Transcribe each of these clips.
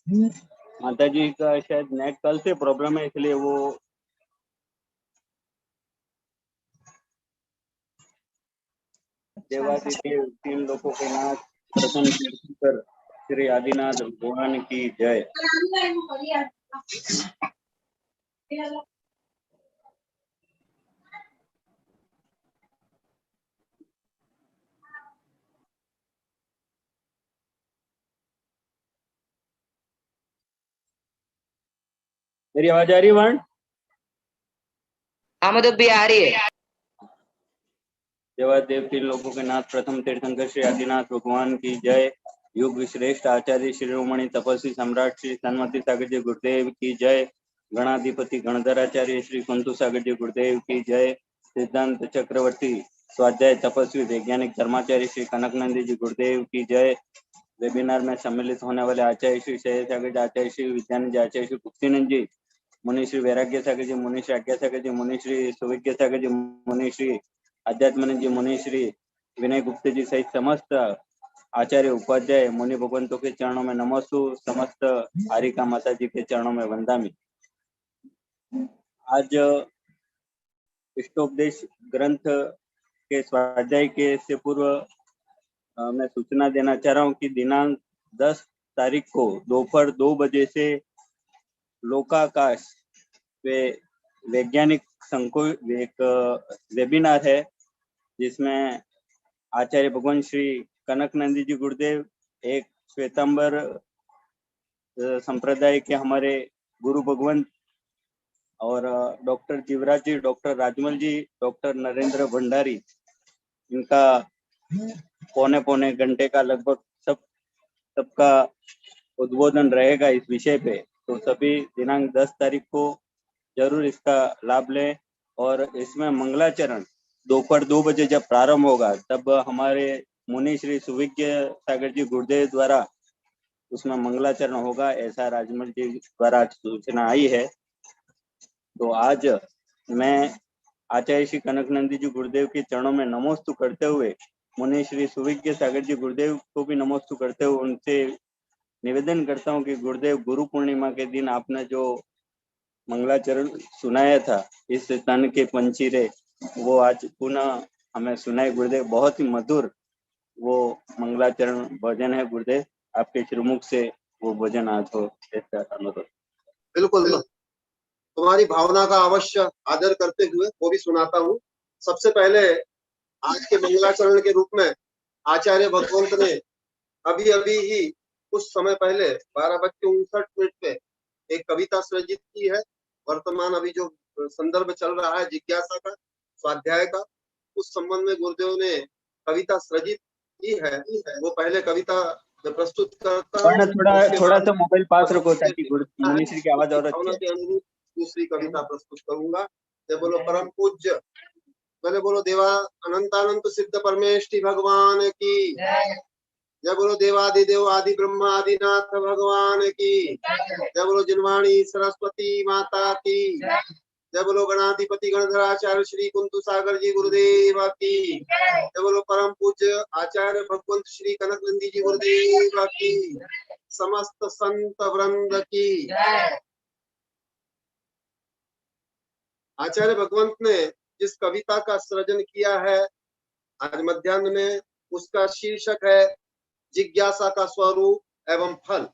माता जी का शायद नेट कल से प्रॉब्लम है, इसलिए वो देवादिदेव तीन लोगों के नाथ प्रथम तीर्थंकर श्री आदिनाथ भगवान की जय। मेरी आवाज आ रही है वर्ण? हाँ मधु भी आ रही है। देवादेव तीन लोगों के नाथ प्रथम तीर्थंकर श्री आदिनाथ भगवान की जय। युग श्रेष्ठ आचार्य शिरोमणि तपस्वी सम्राट श्री सन्मति सागर जी गुरुदेव की जय। गणाधिपति गणधराचार्य श्री कुंतु सागर जी गुरुदेव की जय। सिद्धांत चक्रवर्ती स्वाध्याय तपस्वी वैज्ञानिक धर्माचार्य श्री कनकनंदी जी गुरुदेव की जय। वेबिनार में सम्मिलित होने वाले आचार्य श्री शैल सागर जी, आचार्य श्री विद्यानंद जी, आचार्य श्री गुप्तीनंद जी, मुनि श्री वैराग्य सागर जी, मुनि श्री आज्ञा सागर जी, मुनि श्री सुविज्ञ सागर जी, मुनि श्री आध्यात्मानंद जी, मुनि श्री विनय गुप्ता जी सहित समस्त आचार्य उपाध्याय मुनि भगवंतों के चरणों में नमस्तु। समस्त हारिका माता जी के चरणों में वंदामि। आज इष्टोपदेश ग्रंथ के स्वाध्याय के से पूर्व मैं सूचना देना चाह रहा हूँ कि दिनांक 10 तारीख को दोपहर 2 बजे से लोकाकाश पे वैज्ञानिक एक वेबिनार है, जिसमें आचार्य भगवान श्री कनकनंदी जी गुरुदेव, एक श्वेतांबर संप्रदाय के हमारे गुरु भगवंत, और डॉक्टर जीवराज जी, डॉक्टर राजमल जी, डॉक्टर नरेंद्र भंडारी, इनका पौने घंटे का लगभग सबका उद्बोधन रहेगा इस विषय पे। तो सभी दिनांक 10 तारीख को जरूर इसका लाभ लें। और इसमें मंगलाचरण दोपहर 2 बजे जब प्रारंभ होगा, तब हमारे मुनि श्री सुविज्ञ सागर जी गुरुदेव द्वारा उसमें मंगलाचरण होगा, ऐसा राजमल जी द्वारा सूचना आई है। तो आज मैं आचार्य श्री कनकनंदी जी गुरुदेव के चरणों में नमोस्तु करते हुए, मुनि श्री सुविज्ञ सागर जी गुरुदेव को भी नमोस्तु करते हुए उनसे निवेदन करता हूँ कि गुरुदेव, गुरु पूर्णिमा के दिन आपने जो मंगलाचरण सुनाया था इस तन के पंचीरे, वो आज पुनः हमें सुनाए गुरुदेव। बहुत ही मधुर वो मंगलाचरण भजन है गुरुदेव, आपके श्रीमुख से वो भजन आज हो, ऐसा अनुरोध। बिल्कुल, तुम्हारी भावना का अवश्य आदर करते हुए वो भी सुनाता हूँ। सबसे पहले आज के मंगलाचरण के रूप में आचार्य भगवंत ने अभी अभी ही कुछ समय पहले 12:59 पे एक कविता सृजित की है। वर्तमान अभी जो संदर्भ चल रहा है जिज्ञासा का, स्वाध्याय का, उस संबंध में गुरुदेव ने कविता सृजित की है। वो पहले कविता प्रस्तुत करता हूँ, थोड़ा सा मोबाइल पास रखो ताकि मुनि श्री की आवाज और अच्छी के अनुरूप दूसरी कविता प्रस्तुत करूंगा। जय बोलो परम पूज्य, पहले बोलो देवा अनंतानंत सिद्ध परमेष्टि भगवान की, जय बोलो देवादिदेव आदि ब्रह्मा आदिनाथ भगवान की, जय बोलो जिनवाणी सरस्वती माता की, जय बोलो गणाधिपति गणधराचार्य श्री कुंतु सागर जी गुरुदेव की, जय बोलो परम पूज्य आचार्य भगवंत श्री कनकनंदी जी गुरुदेव की, समस्त संत वृंद की। आचार्य भगवंत ने जिस कविता का सृजन किया है आज मध्याह्न में, उसका शीर्षक है जिज्ञासा का स्वरूप एवं फल।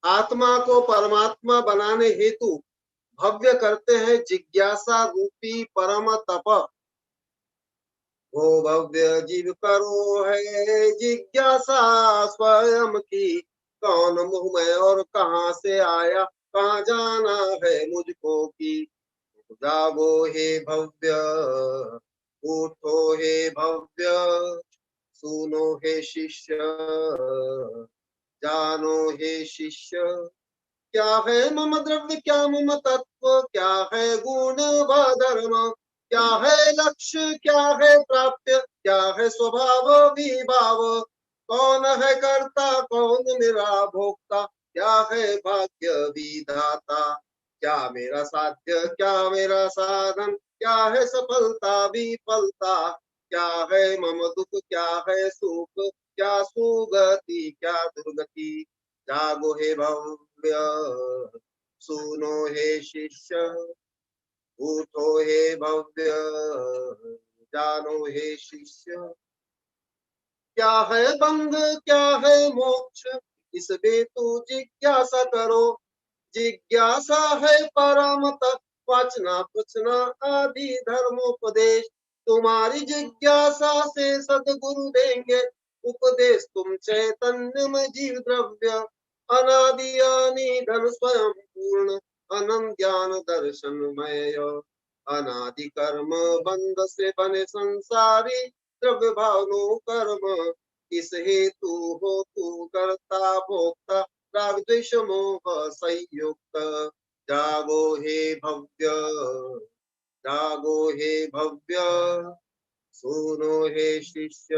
आत्मा को परमात्मा बनाने हेतु भव्य करते हैं जिज्ञासा रूपी परम तप। वो भव्य जीव करो है जिज्ञासा स्वयं की, कौन मुँह में और कहाँ से आया, कहाँ जाना है मुझको की। जागो हे भव्य, उठो हे भव्य, सुनो हे शिष्य, जानो हे शिष्य। क्या है मम द्रव्य, क्या मम तत्व, क्या है गुण व धर्म, क्या है लक्ष्य, क्या है प्राप्य, क्या है स्वभाव विभाव, कौन है कर्ता कौन मेरा भोक्ता, क्या है भाग्य विधाता, क्या मेरा साध्य क्या मेरा साधन, क्या है सफलता विफलता, क्या है मम दुख क्या है सुख, क्या सुगति क्या दुर्गति। जागो हे भव्य, सुनो हे शिष्य, उठो हे भव्य, जानो हे शिष्य। क्या है बंध, क्या है मोक्ष, इस हेतु जिज्ञासा करो। जिज्ञासा है परम तत्व, वाचना पूछना आदि धर्मोपदेश। तुम्हारी जिज्ञासा से सदगुरु देंगे उपदेश। तुम चैतन्य में जीव द्रव्य, अनादि अनिधन स्वयं पूर्ण, अनंत ज्ञान दर्शनमय। अनादि कर्म बंध से बने संसारी, द्रव्य भावनो कर्म। इस हेतु हो तू करता भोक्ता, राग द्वेष मोह संयुक्त। जागो हे भव्य, जागो हे भव्य, सुनो हे शिष्य,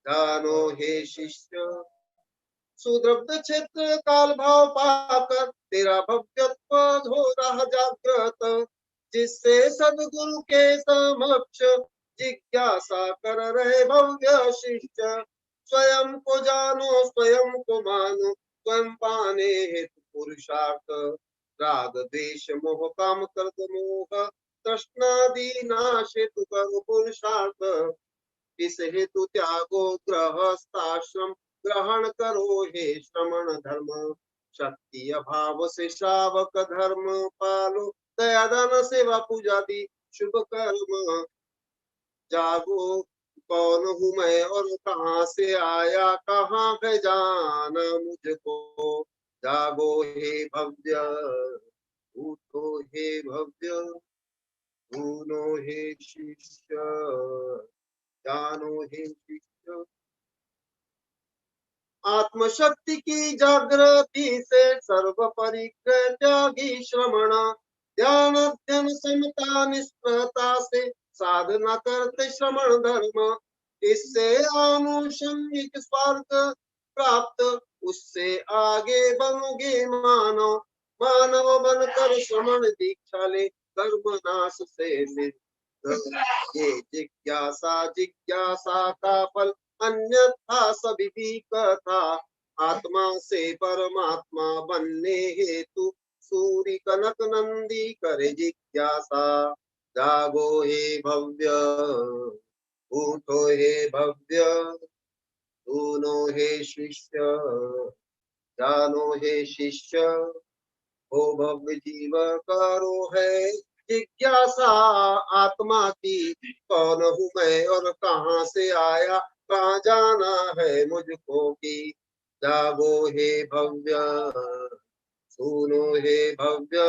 जानो हे शिष्य। सुदृढ़ क्षेत्र काल भाव पाकर तेरा भव्यत्व हो रहा जागृत। जिससे सदगुरु के समक्ष जिज्ञासा कर रहे भव्य शिष्य। स्वयं को जानो, स्वयं को मानो, स्वयं पाने हेतु पुरुषार्थ। राग द्वेष मोह काम क्रोध मोह, तृष्णादि नाश हेतु करो पुरुषार्थ। इस हेतु त्यागो गृहस्थाश्रम, ग्रहण करो हे श्रमण धर्म। शक्ति अभाव से श्रावक धर्म पालो, दया दान सेवा पूजा दी शुभ कर्म। जागो कौन हूँ मैं और कहाँ से आया, कहाँ है जाना मुझको। जागो हे भव्य, उठो हे भव्य, सुनो हे शिष्य, जानो हे शिष्य। आत्मशक्ति की जागृति से सर्व परिग्रह त्यागी श्रमण। ध्यान ध्यान समता निष्प्रता से साधना करते श्रमण धर्म। इससे आनुषंगिक स्वार्थ प्राप्त, उससे आगे बनोगे मानव। मानव बनकर श्रमण दीक्षा ले, कर्म नाश से सिद्ध। ये जिज्ञासा, जिज्ञासा का फल अन्यथा सभी भी कथा। आत्मा से परमात्मा बनने हेतु सूर्य कनक नंदी करे जिज्ञासा। जागो हे भव्य, उठो हे भव्य, सुनो हे शिष्य, जानो हे शिष्य। हो भव्य जीव करो है जिज्ञासा आत्मा की, कौन हूँ मैं और कहाँ से आया, कहाँ जाना है मुझको की। जागो हे भव्य, सुनो हे भव्य,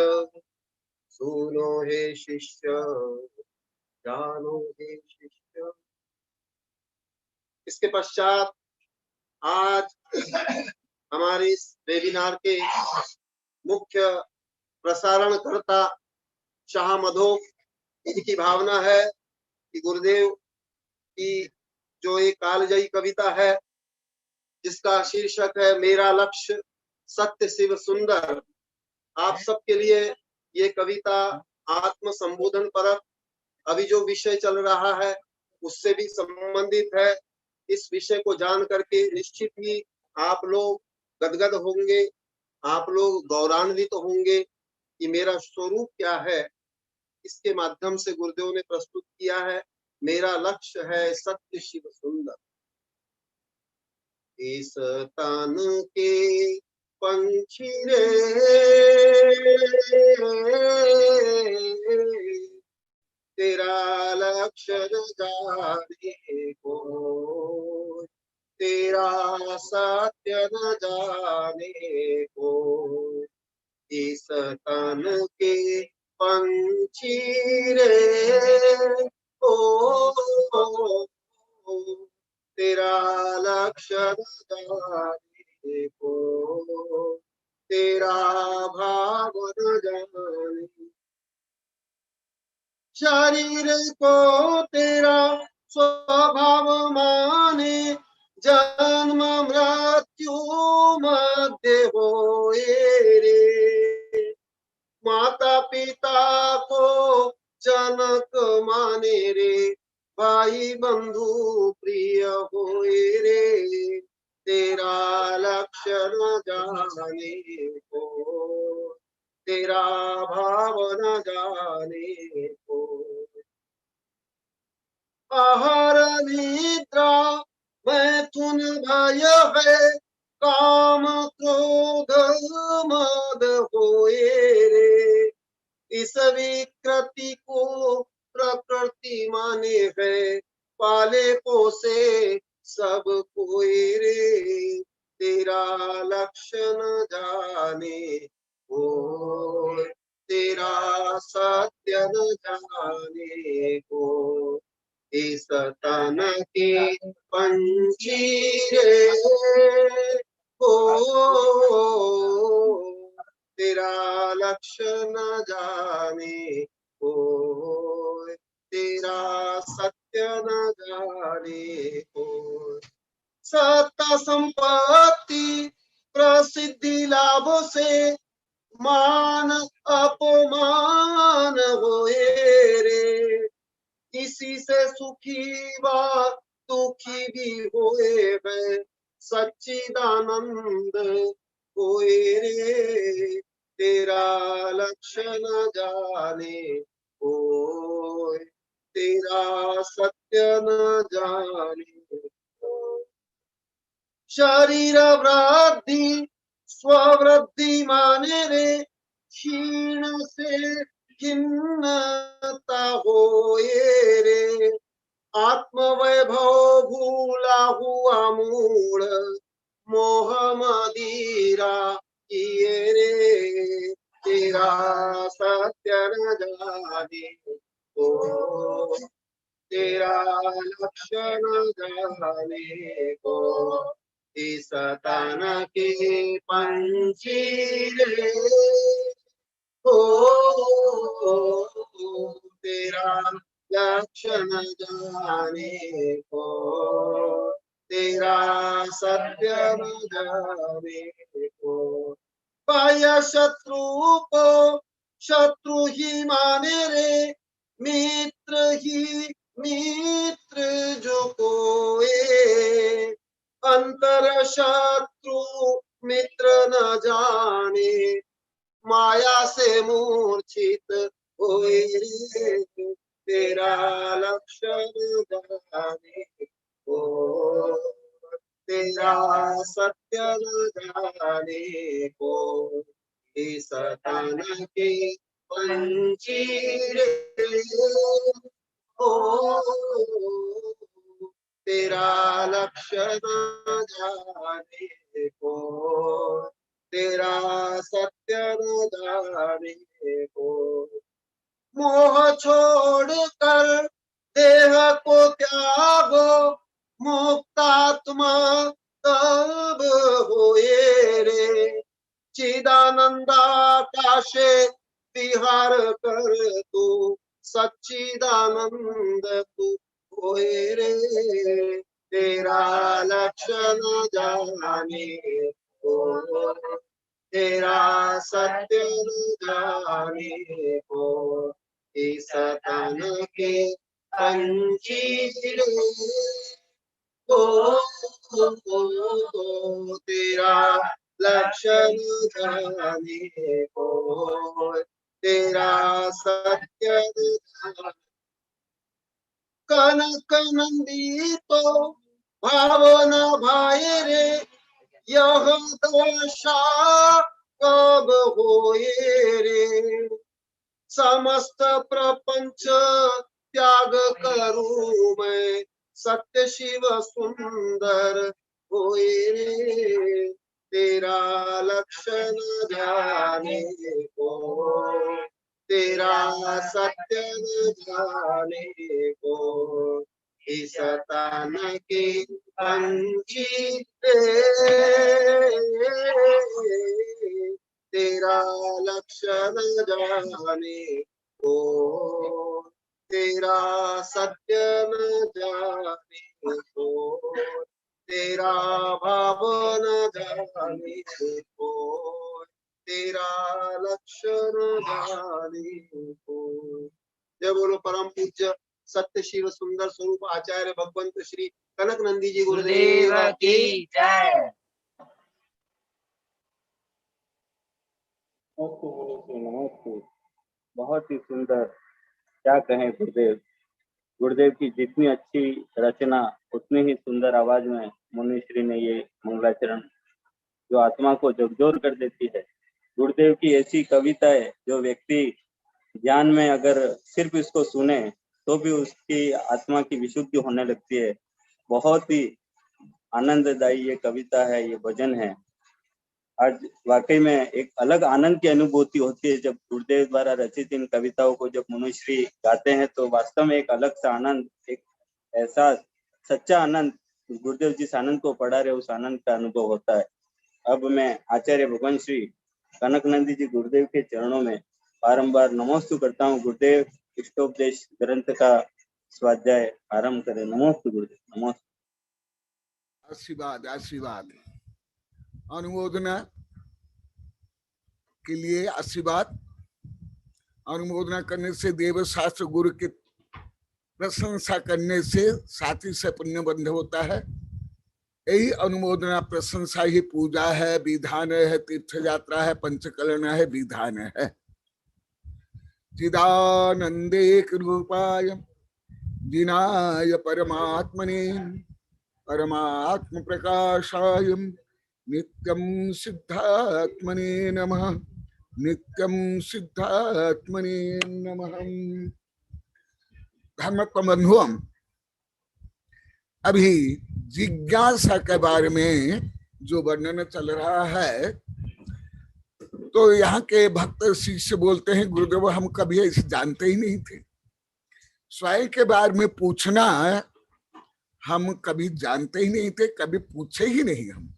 सुनो हे शिष्य, जानो हे शिष्य। इसके पश्चात आज हमारे इस वेबिनार के मुख्य प्रसारणकर्ता शाह मधोक, इनकी भावना है कि गुरुदेव की जो एक कालजयी कविता है जिसका शीर्षक है मेरा लक्ष्य सत्य शिव सुंदर, आप सबके लिए ये कविता आत्म संबोधन परक अभी जो विषय चल रहा है उससे भी संबंधित है। इस विषय को जान करके निश्चित ही आप लोग गदगद होंगे, आप लोग गौरवान्वित होंगे कि मेरा स्वरूप क्या है। इसके माध्यम से गुरुदेव ने प्रस्तुत किया है, मेरा लक्ष्य है सत्य शिव सुंदर। इस तन के पंछी रे तेरा लक्ष्य न जाने को, तेरा सत्य न जाने को। इस तन के पंछी रे ओ, तेरा लक्ष्य न जाने को, तेरा भाव न जाने। शरीर को तेरा स्वभाव माने, जन्म मृत्यु मध्य होए रे। माता पिता को जनक माने रे, भाई बंधु प्रिय होए रे। तेरा लक्ष्य लक्ष्य न जाने को, तेरा भाव न जाने को। आहार निद्रा मैथुन भय है, काम क्रोध मद होए रे। इस विकृति को प्रकृति माने है, पाले पोसे सब कोई रे। तेरा लक्ष्य न जाने को, तेरा सत्य न जाने को। इस तन के पंछी रे हो, तेरा लक्ष्य न जाने को, तेरा सत्य न जाने को। सत्ता संपत्ति प्रसिद्धि लाभ से मान अपमान होए रे। इसी से सुखी व दुखी भी होए है, सच्चिदानंद होए रे। तेरा लक्ष्य न जाने को, तेरा सत्य न जाने को। शरीर वृद्धि स्ववृद्धि माने रे, क्षीण से खिन्नता होए रे। आत्म वैभव भूला हुआ मूढ़, मोह मदिरा किए रे। तेरा सत्य न जाने को, तेरा लक्ष्य न जाने को। इस तन के पंछी रे हो, तेरा लक्ष्य न जाने को, तेरा सत्य न जाने को। बाह्य शत्रु को शत्रु ही माने रे, मित्र ही मित्र जो कोए। अंतर शत्रु मित्र न जाने, माया से मूर्छित होए रे। तेरा लक्ष्य न जाने को, तेरा सत्य न जाने को। इस तन के पंछी रे हो, तेरा लक्ष्य न जाने को, तेरा सत्य न जाने को। मोह छोड़कर देह को त्यागो, मुक्तात्मा तब होए रे। चिदानंदाकाशे विहार कर तू, सच्चिदानंद तू होए रे। तेरा लक्ष्य न जाने को, तेरा सत्य न जाने को। इस तन के पंछी रे हो, तेरा लक्ष्य न जाने को, तेरा सत्य न जाने। कनक नंदितो भावना भाई रे, यह दशा कब होए रे। समस्त प्रपंच त्याग करूं मैं, सत्य शिव सुंदर होए रे। तेरा लक्ष्य न जाने को, तेरा सत्य न जाने को। इस तन के पंछी तेरा लक्ष्य न जाने को, तेरा सत्य न जाने को। तेरा भाव न जाने को, तेरा लक्ष्य न जाने को। जय बोलो परम पूज्य सत्य शिव सुंदर स्वरूप आचार्य भगवंत श्री कनक नंदी जी गुरुदेव की जय। नमस्ते मुनीश्री, नमस्ते। बहुत ही सुंदर, क्या कहें गुरुदेव। गुरुदेव की जितनी अच्छी रचना, उतनी ही सुंदर आवाज में मुनीश्री ने ये मंगलाचरण, जो आत्मा को झकझोर कर देती है। गुरुदेव की ऐसी कविता है जो व्यक्ति ज्ञान में अगर सिर्फ इसको सुने तो भी उसकी आत्मा की विशुद्धि होने लगती है। बहुत ही आनंददायी ये कविता है, ये भजन है। आज वाकई में एक अलग आनंद की अनुभूति होती है जब गुरुदेव द्वारा रचित इन कविताओं को जब मनुश्री गाते हैं, तो वास्तव में एक अलग सा आनंद, एक एहसास, सच्चा आनंद, गुरुदेव जिस आनंद को पढ़ा रहे उस आनंद का अनुभव होता है। अब मैं आचार्य भगवान श्री कनकनंदी जी गुरुदेव के चरणों में बारंबार नमोस्तु करता हूँ। गुरुदेव इष्टोपदेश ग्रंथ का स्वाध्याय आरंभ करें। नमोस्तु गुरुदेव, नमोस्तु। आशीर्वाद आशीर्वाद, अनुमोदना के लिए आशीर्वाद। अनुमोदना करने से देव शास्त्र गुरु की प्रशंसा करने से साथी से पुण्य बंध होता है। यही अनुमोदना प्रशंसा ही पूजा है, विधान है, तीर्थ यात्रा है, पंचकरण है, विधान है। चिदानंदे रूपाय जिनाय परमात्मने परमात्म प्रकाशाय नित्यं सिद्धात्मने नमः, नित्यं सिद्धात्मने नमः। धर्मत्व बंधुओं, अभी जिज्ञासा के बारे में जो वर्णन चल रहा है, तो यहाँ के भक्त शिष्य बोलते हैं गुरुदेव हम कभी ऐसे जानते ही नहीं थे। स्वयं के बारे में पूछना हम कभी जानते ही नहीं थे, कभी पूछे ही नहीं हम।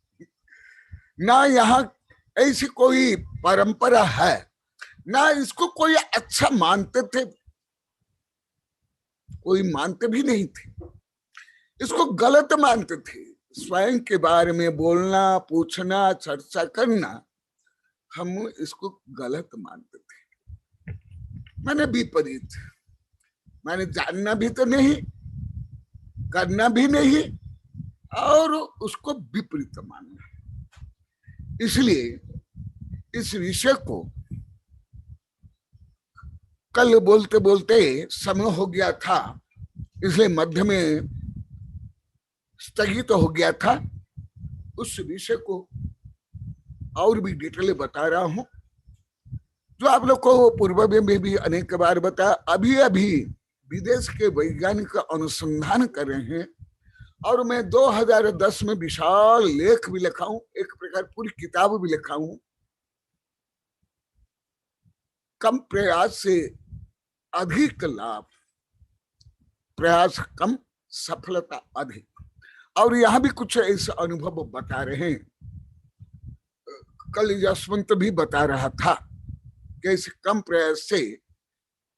ना यहाँ ऐसी कोई परंपरा है, ना इसको कोई अच्छा मानते थे, कोई मानते भी नहीं थे, इसको गलत मानते थे। स्वयं के बारे में बोलना, पूछना, चर्चा करना, हम इसको गलत मानते थे। मैंने विपरीत, मैंने जानना भी तो नहीं, करना भी नहीं, और उसको विपरीत मानना। इसलिए इस विषय को कल बोलते बोलते समय हो गया था, इसलिए मध्य में स्थगित हो गया था। उस विषय को और भी डिटेल बता रहा हूं, जो आप लोग को पूर्व में भी अनेक बार बताया। अभी अभी विदेश के वैज्ञानिक अनुसंधान कर रहे हैं, और मैं 2010 में विशाल लेख भी लिखा हूं, एक प्रकार पूरी किताब भी लिखा हूं, कम प्रयास से अधिक लाभ, प्रयास कम सफलता अधिक। और यहां भी कुछ ऐसे अनुभव बता रहे हैं। कल यशवंत भी बता रहा था कि इस कम प्रयास से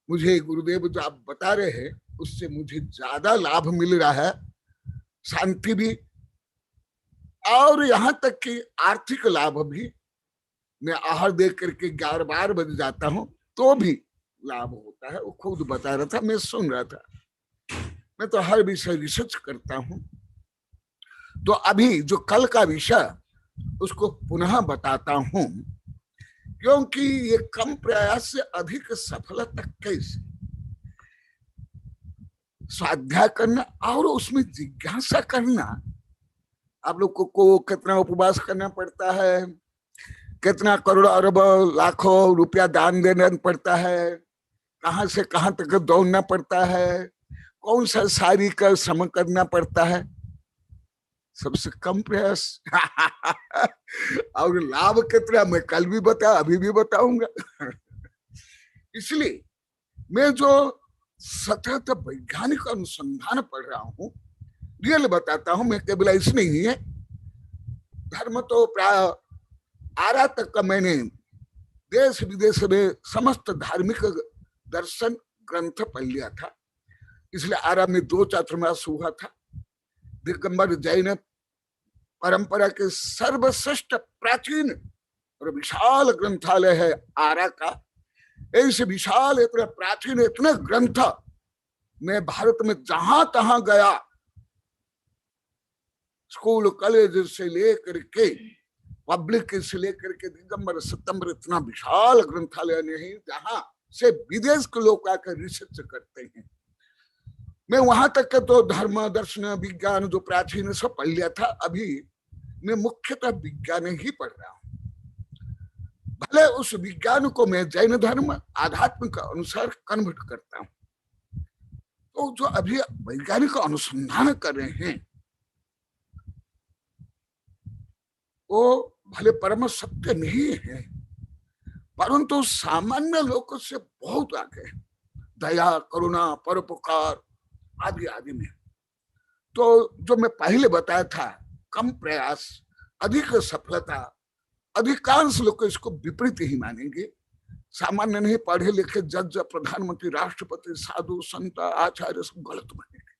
मुझे गुरुदेव जो आप बता रहे हैं उससे मुझे ज्यादा लाभ मिल रहा है, शांति भी, और यहां तक कि आर्थिक लाभ भी। मैं आहार दे करके 11-12 बज जाता हूं तो भी लाभ होता है। वो खुद बता रहा था, मैं सुन रहा था। मैं तो हर विषय रिसर्च करता हूं। तो अभी जो कल का विषय उसको पुनः बताता हूं, क्योंकि ये कम प्रयास से अधिक सफलता कैसे, स्वाध्याय करना और उसमें जिज्ञासा करना। आप लोग को कितना उपवास करना पड़ता है, कितना करोड़ अरब लाखों रुपया दान देना पड़ता है, कहां से कहां तक दौड़ना पड़ता है, कौन सा सारी का श्रम करना पड़ता है, सबसे कम प्रयास। और लाभ कितना मैं कल भी बता, अभी भी बताऊंगा। इसलिए मैं जो सतत वैज्ञानिक अनुसंधान पढ़ रहा हूं, रियल बताता हूं, मैं केवल ऐसे नहीं है। धर्म तो प्राय आरा तक का मैंने देश विदेश में समस्त धार्मिक दर्शन ग्रंथ पढ़ लिया था। इसलिए आरा में 2 चातुर्मास हुआ था। दिगंबर जैन परंपरा के सर्वश्रेष्ठ प्राचीन और विशाल ग्रंथालय है आरा का। ऐसे विशाल, इतना प्राचीन, इतने ग्रंथ मैं भारत में जहां तहां गया, स्कूल कॉलेज से लेकर के पब्लिक से लेकर के दिगंबर सितंबर इतना विशाल ग्रंथालय नहीं जहां से विदेश के लोग आकर रिसर्च करते हैं। मैं वहां तक के तो धर्म दर्शन विज्ञान जो प्राचीन सब पढ़ लिया था, अभी मैं मुख्यतः विज्ञान ही पढ़ रहा हूं। भले उस विज्ञान को मैं जैन धर्म आध्यात्म के अनुसार कन्वर्ट करता हूं, तो जो अभी वैज्ञानिक अनुसंधान कर रहे हैं वो भले परम सत्य नहीं है, परंतु सामान्य लोगों से बहुत आगे है। दया करुणा परोपकार आदि आदि में। तो जो मैं पहले बताया था, कम प्रयास अधिक सफलता, अधिकांश लोग इसको विपरीत ही मानेंगे। सामान्य नहीं, पढ़े लिखे जज प्रधानमंत्री राष्ट्रपति साधु संत आचार्य सब गलत मानेंगे।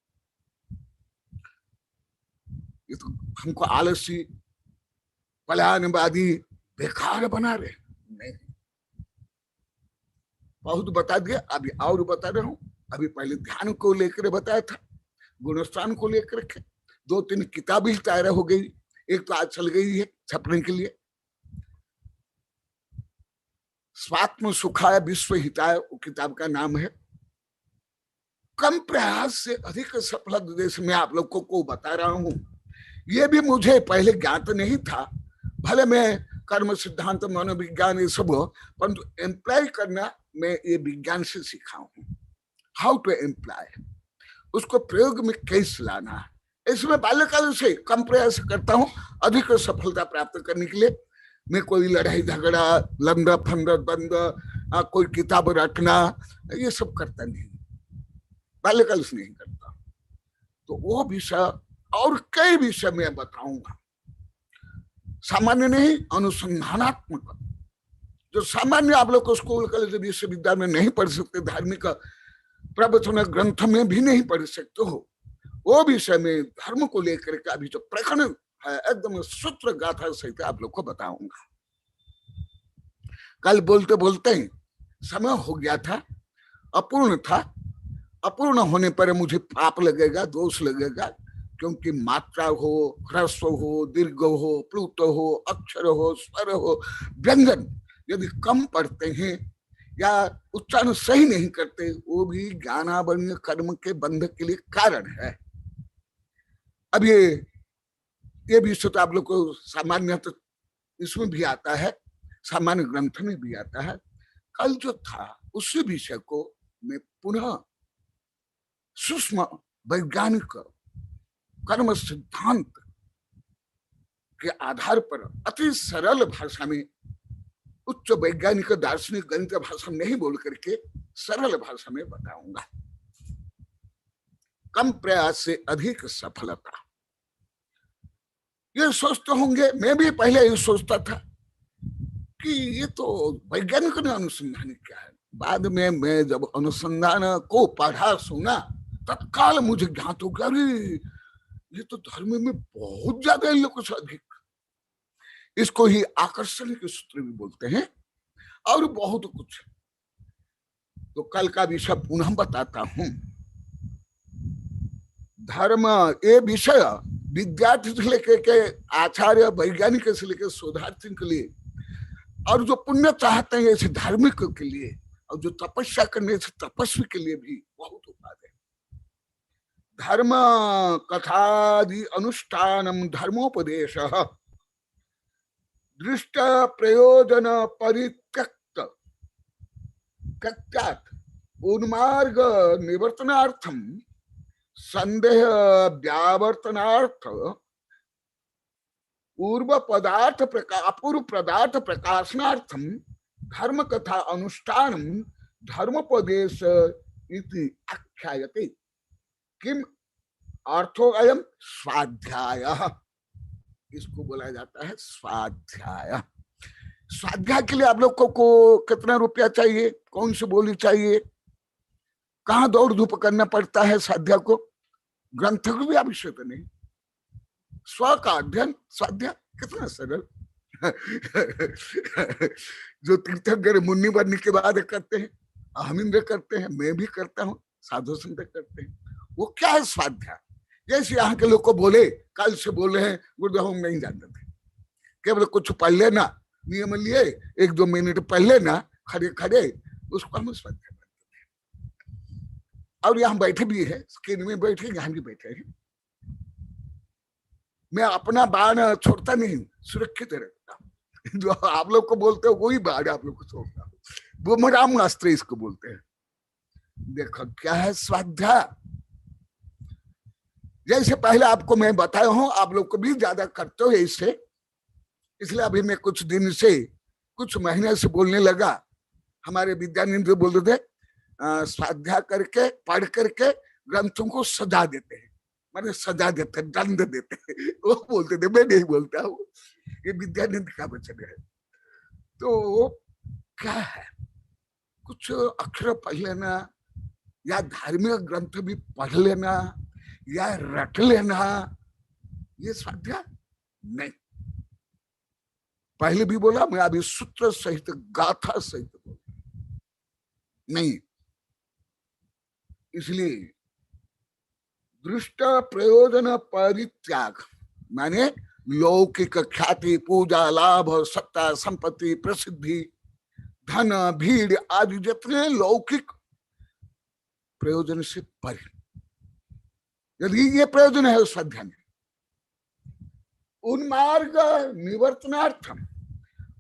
ये तो हमको आलसी पलायनवादी बेकार बना रहे। नहीं, बहुत बता दिया, अभी और बता रहा हूं। अभी पहले ध्यान को लेकर बताया था, गुणस्थान को लेकर के 2-3 किताबें तैयार हो गई। एक तो आज चल गई है छपने के लिए, स्वात्म सुखाय विश्व हिताय, वो किताब का नाम है। कम प्रयास से अधिक सफल देश में आप लोगों को बता रहा हूं। ये भी मुझे पहले ज्ञात नहीं था, भले मैं कर्म सिद्धांत मनोविज्ञान ये सब, परंतु एम्प्लॉय करना मैं ये विज्ञान से सीखा हूं। हाउ टू एम्प्लॉय, उसको प्रयोग में कैसे लाना है, इसमें बाल्यकाल से कम प्रयास करता हूं अधिक सफलता प्राप्त करने के लिए। मैं कोई लड़ाई झगड़ा लंदा फंदा बंद कोई किताब रटना ये सब करता नहीं, बाल्यकाल से नहीं करता। तो वो विषय और कई विषय मैं बताऊंगा, सामान्य नहीं अनुसंधानात्मक, जो सामान्य आप लोग को स्कूल कॉलेज विश्वविद्यालय में नहीं पढ़ सकते, धार्मिक प्रवचन ग्रंथ में भी नहीं पढ़ सकते हो, वो विषय में धर्म को लेकर के अभी जो प्रकरण है एकदम सूत्र गाथा सहित आप लोग को बताऊंगा। कल बोलते बोलते समय हो गया था, अपूर्ण था। अपूर्ण होने पर मुझे पाप लगेगा, दोष लगेगा, क्योंकि मात्रा हो, ह्रस्व हो, दीर्घ हो, प्लुत हो, अक्षर हो, स्वर हो, व्यंजन यदि कम पढ़ते हैं या उच्चारण सही नहीं करते, वो भी ज्ञानावर्ण कर्म के बंध के लिए कारण है। अब ये भी तो आप लोग को सामान्य तो इसमें भी आता है, सामान्य ग्रंथ में भी आता है। कल जो था उसी विषय को मैं पुनः सूक्ष्म वैज्ञानिक कर्म सिद्धांत के आधार पर अति सरल भाषा में, उच्च वैज्ञानिक दार्शनिक गणित भाषा नहीं बोल करके सरल भाषा में बताऊंगा। कम प्रयास से अधिक सफलता, ये सोचते होंगे, मैं भी पहले ये सोचता था कि ये तो वैज्ञानिक ने अनुसंधान किया है। बाद में मैं जब अनुसंधान को पढ़ा सुना, तत्काल मुझे ज्ञात हो गया, अरे ये तो धर्म में बहुत ज्यादा इन लोगों से अधिक। इसको ही आकर्षण के सूत्र भी बोलते हैं और बहुत कुछ। तो कल का विषय पुनः बताता हूं। धर्म ये विषय विद्यार्थी से लेकर के आचार्य वैज्ञानिक से लेकर शोधार्थी के लिए, और जो पुण्य चाहते हैं ऐसे धार्मिक के लिए, और जो तपस्या करने से तपस्वी के लिए भी बहुत उपाय है। धर्म कथादि अनुष्ठानम धर्मोपदेश दृष्ट प्रयोजन परित्यक्त उन्मार्ग निवर्तनार्थम संदेह व्यावर्तनार्थ अपूर्व पदार्थ प्रकाशनार्थम धर्म कथा अनुष्ठानम धर्मोपदेश इति आख्यायते। किम अर्थो अयम स्वाध्याय, इसको बोला जाता है स्वाध्याय। स्वाध्याय के लिए आप लोग को कितना रुपया चाहिए, कौन सी बोली चाहिए, कहाँ दौड़ धूप करना पड़ता है स्वाध्याय को, ग्रंथ को भी आवश्यक नहीं। स्व का अध्ययन स्वाध्याय कितना सरल। जो तीर्थंकर मुन्नी बनने के बाद करते हैं, अहमिंद्र करते हैं, मैं भी करता हूँ, साधु संत करते हैं, वो क्या है स्वाध्याय। जैसे यहाँ के लोग को बोले, कल से बोले हैं गुरुदेव हम नहीं जानते थे, केवल कुछ पढ़ लेना, नियम लिए 1-2 मिनट पढ़ लेना खड़े खड़े, उसको हम स्वाध्याय मानते हैं। और यहाँ बैठे भी है, स्क्रीन में बैठे, यहाँ भी बैठे हैं। मैं अपना बाण छोड़ता नहीं, सुरक्षित रखता हूं। जो आप लोग को बोलते हो वही बाण आप लोग को छोड़ता हूँ, वो मराम अस्त्र इसको बोलते हैं। देखो क्या है स्वाध्याय। जैसे पहले आपको मैं बताया हूं, आप लोग को भी ज्यादा करते हो इससे, इसलिए अभी मैं कुछ दिन से, कुछ महीने से बोलने लगा। हमारे विद्यानंद बोलते थे स्वाध्याय करके पढ़ करके ग्रंथों को सजा देते हैं, माने सजा देते, दंड देते हैं, वो बोलते थे, मैं नहीं बोलता हूँ, ये विद्यानंद का वचन है। तो क्या है, कुछ अक्षर पढ़ लेना या धार्मिक ग्रंथ भी पढ़ लेना या रट लेना, ये स्वाध्याय नहीं। पहले भी बोला, मैं अभी सूत्र सहित गाथा सहित बोला नहीं। इसलिए दृष्ट प्रयोजन परित्याग माने लौकिक ख्याति, पूजा, लाभ, सत्ता, संपत्ति, प्रसिद्धि, धन, भीड़ आदि जितने लौकिक प्रयोजन से परे, यदि ये प्रयोजन है उस अध्ययन में, उन्मार्ग निवर्तनार्थम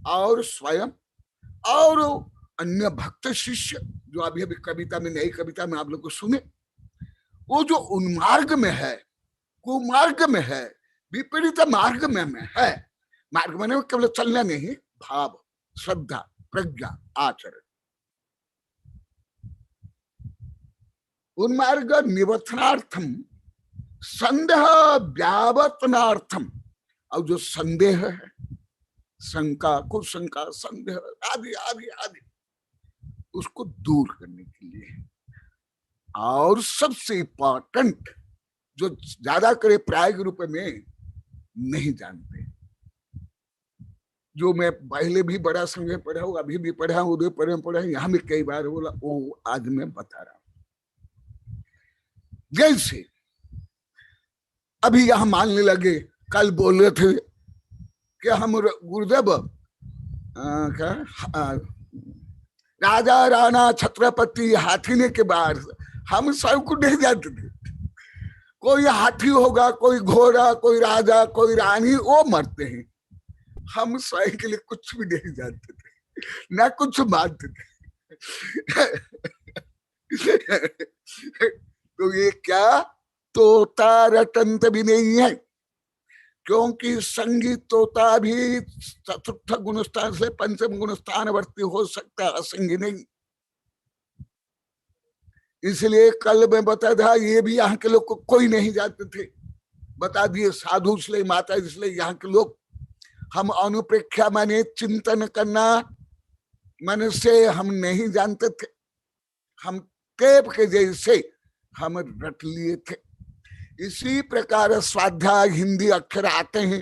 और स्वयं और अन्य भक्त शिष्य, जो अभी अभी कविता में, नई कविता में आप लोग को सुने, वो जो उन्मार्ग में है, कुमार्ग में है, विपरीत मार्ग में है, मार्ग में केवल चलना नहीं, भाव, श्रद्धा, प्रज्ञा, आचरण, उन्मार्ग निवर्तनार्थम, संदेह व्यावर्तनार्थम, और जो संदेह है, शंका, कुशंका, संदेह आदि आदि आदि, उसको दूर करने के लिए। और सबसे इंपॉर्टेंट, जो ज्यादा करे प्रायोगिक रूप में नहीं जानते, जो मैं पहले भी बड़ा संघ पढ़ा हूं, अभी भी पढ़ा हूं, उदय पढ़ा पढ़ा, यहां भी कई बार बोला, वो आज मैं बता रहा हूं। जैसे अभी यहां मानने लगे, कल बोल रहे थे कि हम गुरुदेव क्या राजा, राणा, छत्रपति, हाथीने के बाद हम सब को नहीं जानते थे। कोई हाथी होगा, कोई घोड़ा, कोई राजा, कोई रानी, वो मरते हैं। हम स्वयं के लिए कुछ भी नहीं जानते थे, ना कुछ मानते थे। तो ये क्या तोता रटंत भी नहीं है, क्योंकि संगीत तोता भी चतुर्थ गुणस्थान से पंचम गुणस्थान वर्ती हो सकता है, असंगी नहीं। इसलिए कल मैं बता था, ये भी यहाँ के लोग को कोई नहीं जानते थे, बता दिए साधु इसलिए, माता इसलिए, यहाँ के लोग हम अनुप्रेक्षा माने चिंतन करना मन से हम नहीं जानते थे, हम टेप के जैसे हम रट लिए थे। इसी प्रकार स्वाध्याय हिंदी अक्षर आते हैं,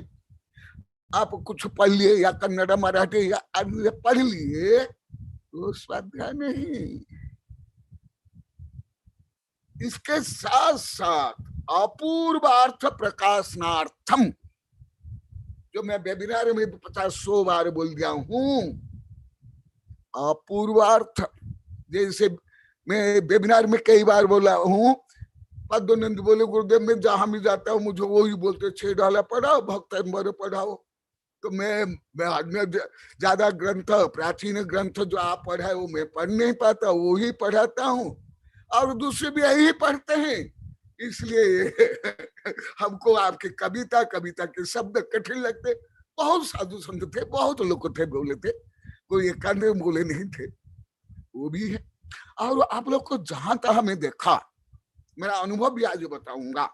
आप कुछ पढ़ लिए या कन्नड़, मराठी या अन्य पढ़ लिए, तो स्वाध्याय नहीं। इसके साथ साथ अपूर्वार्थ प्रकाशनार्थम, जो मैं वेबिनार में 50-100 बार बोल दिया हूं, अपूर्वार्थ, जैसे मैं वेबिनार में कई बार बोला हूं, पद्मनंद बोले गुरुदेव मैं जहां भी जाता हूँ मुझे वही बोलते, 6 डाला पढ़ाओ, भक्त पढ़ाओ। तो मैं अन्य ज्यादा ग्रंथ, प्राचीन ग्रंथ जो आप पढ़ाए वो मैं पढ़ नहीं पाता, वो ही पढ़ाता हूँ, और दूसरे भी यही पढ़ते हैं। इसलिए हमको आपके कविता के शब्द कठिन लगते। बहुत साधु संत थे, बहुत लोग थे बोले थे, कोई एक बोले नहीं थे, वो भी है। और आप लोग को जहां तहां में देखा, मेरा अनुभव भी आज बताऊंगा,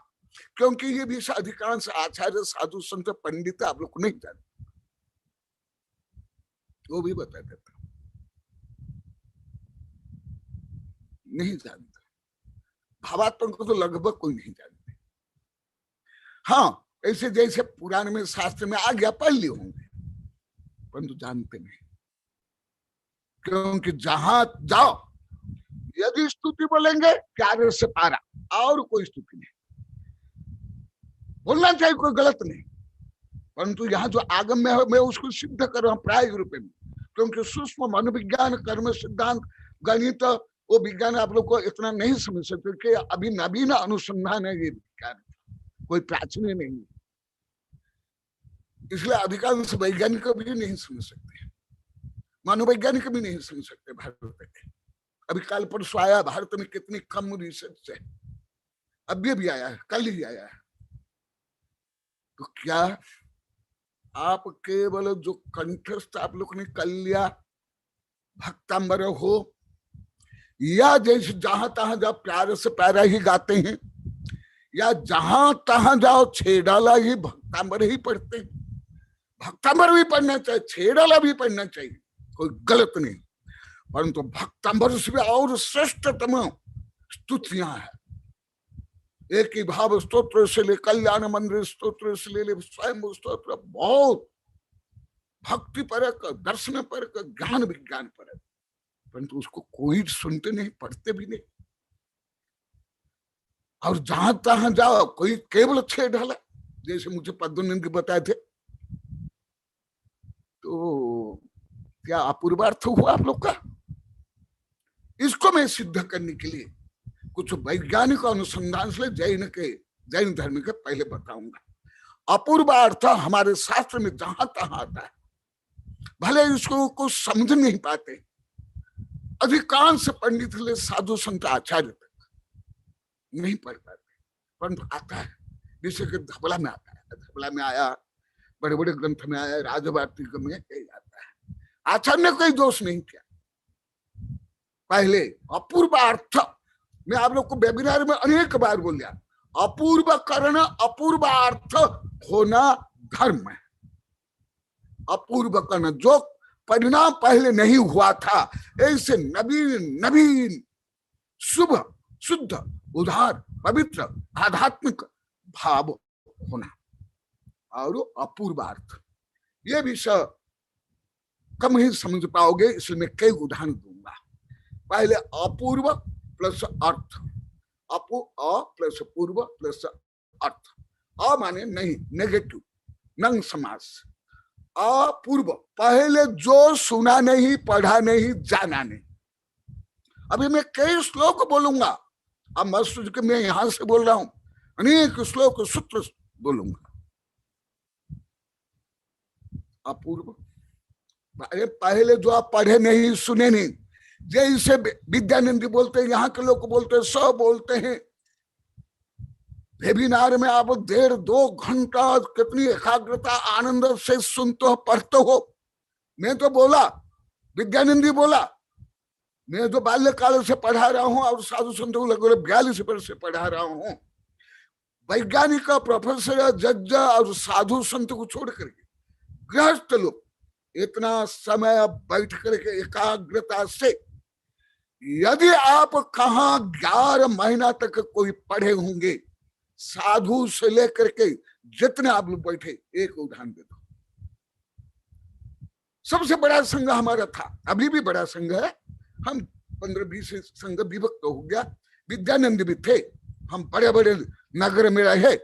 क्योंकि ये भी अधिकांश आचार्य, साधु संत, पंडित आप लोग को नहीं जानते, वो भी बता देता, नहीं जानता। भावात्मक को तो लगभग कोई नहीं जानते। हाँ, ऐसे जैसे पुराण में, शास्त्र में आ गया, पढ़ लिए होंगे, परंतु जानते नहीं। क्योंकि जहां जाओ, यदि स्तुति बोलेंगे प्यारे से पारा, और कोई स्तुति नहीं बोलना चाहिए, कोई गलत नहीं, परंतु यहाँ जो आगम में है मैं उसको सिद्ध कर रहा हूँ प्रायोगिक रूप में, क्योंकि सूक्ष्म मनोविज्ञान, कर्म सिद्धांत, गणित, वो विज्ञान आप लोग को इतना नहीं समझ सकते कि अभी नवीन अनुसंधान है ये विज्ञान, कोई प्राचीन नहीं, इसलिए अधिकांश वैज्ञानिक भी नहीं समझ सकते, मनोवैज्ञानिक भी नहीं समझ सकते भारत में। अभी कल परसों आया भारत में कितनी कम रिसर्च है, अभी भी आया है, कल ही आया है। तो क्या आप केवल जो कंठस्थ आप लोग ने कर लिया भक्तांबर हो, या जैसे जहां तहां जाओ प्यार से प्यारा ही गाते हैं, या जहां तहां जाओ छेड़ाला ही भक्तांबर ही पढ़ते हैं। भक्तांबर भी पढ़ना चाहिए, छेड़ाला भी पढ़ना चाहिए, कोई गलत नहीं, परंतु भक्तांबर से भी और श्रेष्ठतम स्तुतियां है। एक ही भाव स्तोत्र से ले कल्याण मंदिर स्तोत्र से ले स्वयं स्तोत्र, बहुत भक्ति परक, दर्शन परक, ज्ञान विज्ञान परक, परंतु उसको कोई सुनते नहीं, पढ़ते भी नहीं। और जहां तहां जाओ कोई केवल छे ढाला, जैसे मुझे पद्मनंद बताए थे। तो क्या अपूर्वार्थ हुआ आप लोग का? इसको मैं सिद्ध करने के लिए कुछ वैज्ञानिक अनुसंधान से जैन धर्म के पहले बताऊंगा। अपूर्वार्थ हमारे शास्त्र में जहां तहां आता है, भले इसको कुछ समझ नहीं पाते, अधिकांश पंडित ले साधु संत आचार्य तक नहीं पढ़ पाते, परंतु आता है। जैसे कि धबला में आता है, धबला में आया, बड़े बड़े ग्रंथ में आया, राजवार्तिक में यही आता है। आचार्य ने कोई दोष नहीं किया। पहले अपूर्वार्थ मैं आप लोग को वेबिनार में अनेक बार बोल दिया, अपूर्व करण अपूर्वार्थ होना धर्म है। अपूर्व कर्ण जो परिणाम पहले नहीं हुआ था, ऐसे नवीन नवीन शुभ शुद्ध उदार पवित्र आध्यात्मिक भाव होना, और अपूर्वार्थ ये विषय कम ही समझ पाओगे, इसलिए मैं कई उदाहरण दूंगा। पहले अपूर्व प्लस अर्थ, अ प्लस पूर्व प्लस अर्थ, अ माने नहीं, नेगेटिव, नंग समास। अपूर्व पहले जो सुना नहीं, पढ़ा नहीं, जाना नहीं। अभी मैं कई श्लोक बोलूंगा, अब मत सोच के मैं यहां से बोल रहा हूं, अनेक श्लोक सूत्र बोलूंगा। अपूर्व पहले जो आप पढ़े नहीं, सुने नहीं, जैसे विद्यानंद बोलते हैं, यहाँ के लोग बोलते हैं, सब बोलते हैं। वेबिनार में आप 1.5-2 घंटा कितनी एकाग्रता आनंद से सुनते हो, पढ़ते हो। मैं तो बोला, विद्यानंदी बोला, मैं जो बाल्यकाल से पढ़ा रहा हूं और साधु संतों को लगभग 42 वर्ष से पढ़ा रहा हूं। वैज्ञानिक, प्रोफेसर, जज और साधु संत को छोड़ करके गृहस्थ लोग इतना समय बैठ करके एकाग्रता से, यदि आप कहा 11 महीना तक कोई पढ़े होंगे, साधु से लेकर के जितने आप लोग बैठे, एक उदाहरण दे दो। सबसे बड़ा संघ हमारा था, अभी भी बड़ा संघ है, हम 15-20 संघ विभक्त हो गया। विद्यानंद भी थे, हम बड़े बड़े नगर में रहे,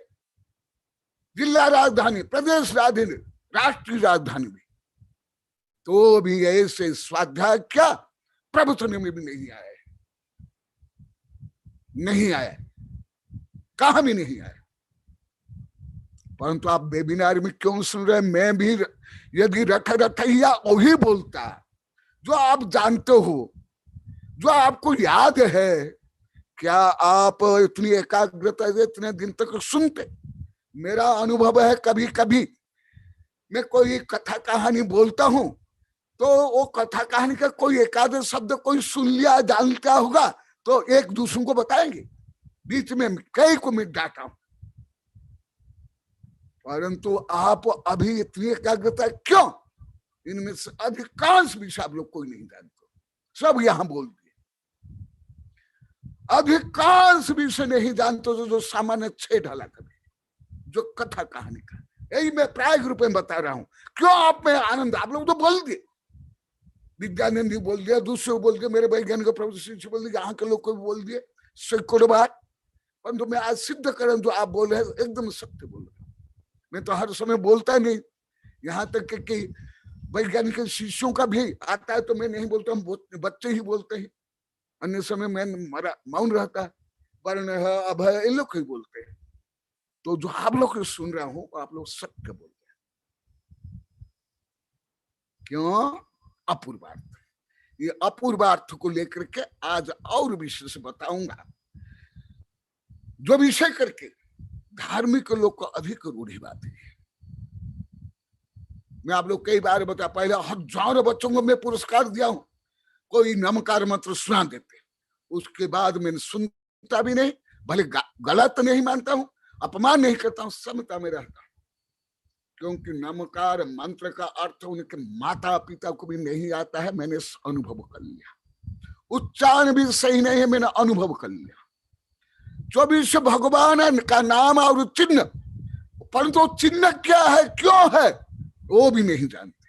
जिला राजधानी, प्रदेश राजधानी, राष्ट्रीय राजधानी में, तो भी ऐसे स्वाध्याय क्या प्रवचन में भी नहीं आए, नहीं आया, कहां भी नहीं आया। परंतु आप वेबिनार में क्यों सुन रहे? मैं भी यदि रठैया वही बोलता जो आप जानते हो, जो आपको याद है, क्या आप इतनी एकाग्रता से इतने दिन तक सुनते? मेरा अनुभव है, कभी कभी मैं कोई कथा कहानी बोलता हूं, तो वो कथा कहानी का कोई एकाध शब्द कोई सुन लिया, जानता होगा, तो एक दूसरों को बताएंगे, बीच में कई को मैं डांटा हूं। परंतु आप अभी इतनी एकाग्रता क्यों? इनमें से अधिकांश विषय आप लोग कोई नहीं जानते, सब यहां बोल दिए। अधिकांश विषय नहीं जानते जो सामान्य 6 ढाला कभी, जो कथा कहानी का, यही मैं प्रायोगिक रूप में बता रहा हूं। क्यों आप में आनंद? आप लोग तो बोल दिए, विद्यानंद बोल दिया, दूसरे बोल दिया, मेरे वैज्ञानिक प्रोफेसर बोल दिया, यहाँ के लोग को भी बोल दिए, सैकड़ों बार। परंतु मैं आज सिद्ध करूं जो आप बोल रहे हैं एकदम सत्य बोल रहे हैं। मैं तो हर समय बोलता नहीं, यहाँ तक कि वैज्ञानिक शिष्यों का भी आता है तो मैं नहीं बोलता, हम बच्चे ही बोलते हैं। अन्य समय मैं मौन रहता है, वर्ण है, अभय, इन लोग ही बोलते हैं। तो जो आप लोग सुन रहा हूं आप लोग सत्य बोल रहे हैं। क्यों? अपूर्वार्थ। ये अपूर्वार्थ को लेकर के आज और विशेष बताऊंगा, जो विषय करके धार्मिक लोग को अधिक रूढ़िवादी है। मैं आप लोग कई बार बता, पहले हजारों बच्चों को मैं पुरस्कार दिया हूं, कोई नमकार मंत्र सुना देते, उसके बाद मैंने सुनता भी नहीं, भले गलत नहीं मानता हूं, अपमान नहीं करता हूं, समता में रहता हूं। क्योंकि नमकार मंत्र का अर्थ उनके माता पिता को भी नहीं आता है, मैंने अनुभव कर लिया। उच्चारण भी सही नहीं है, मैंने अनुभव कर लिया। 24 भगवान का नाम और चिन्ह, परंतु चिन्ह क्या है, क्यों है, वो भी नहीं जानते,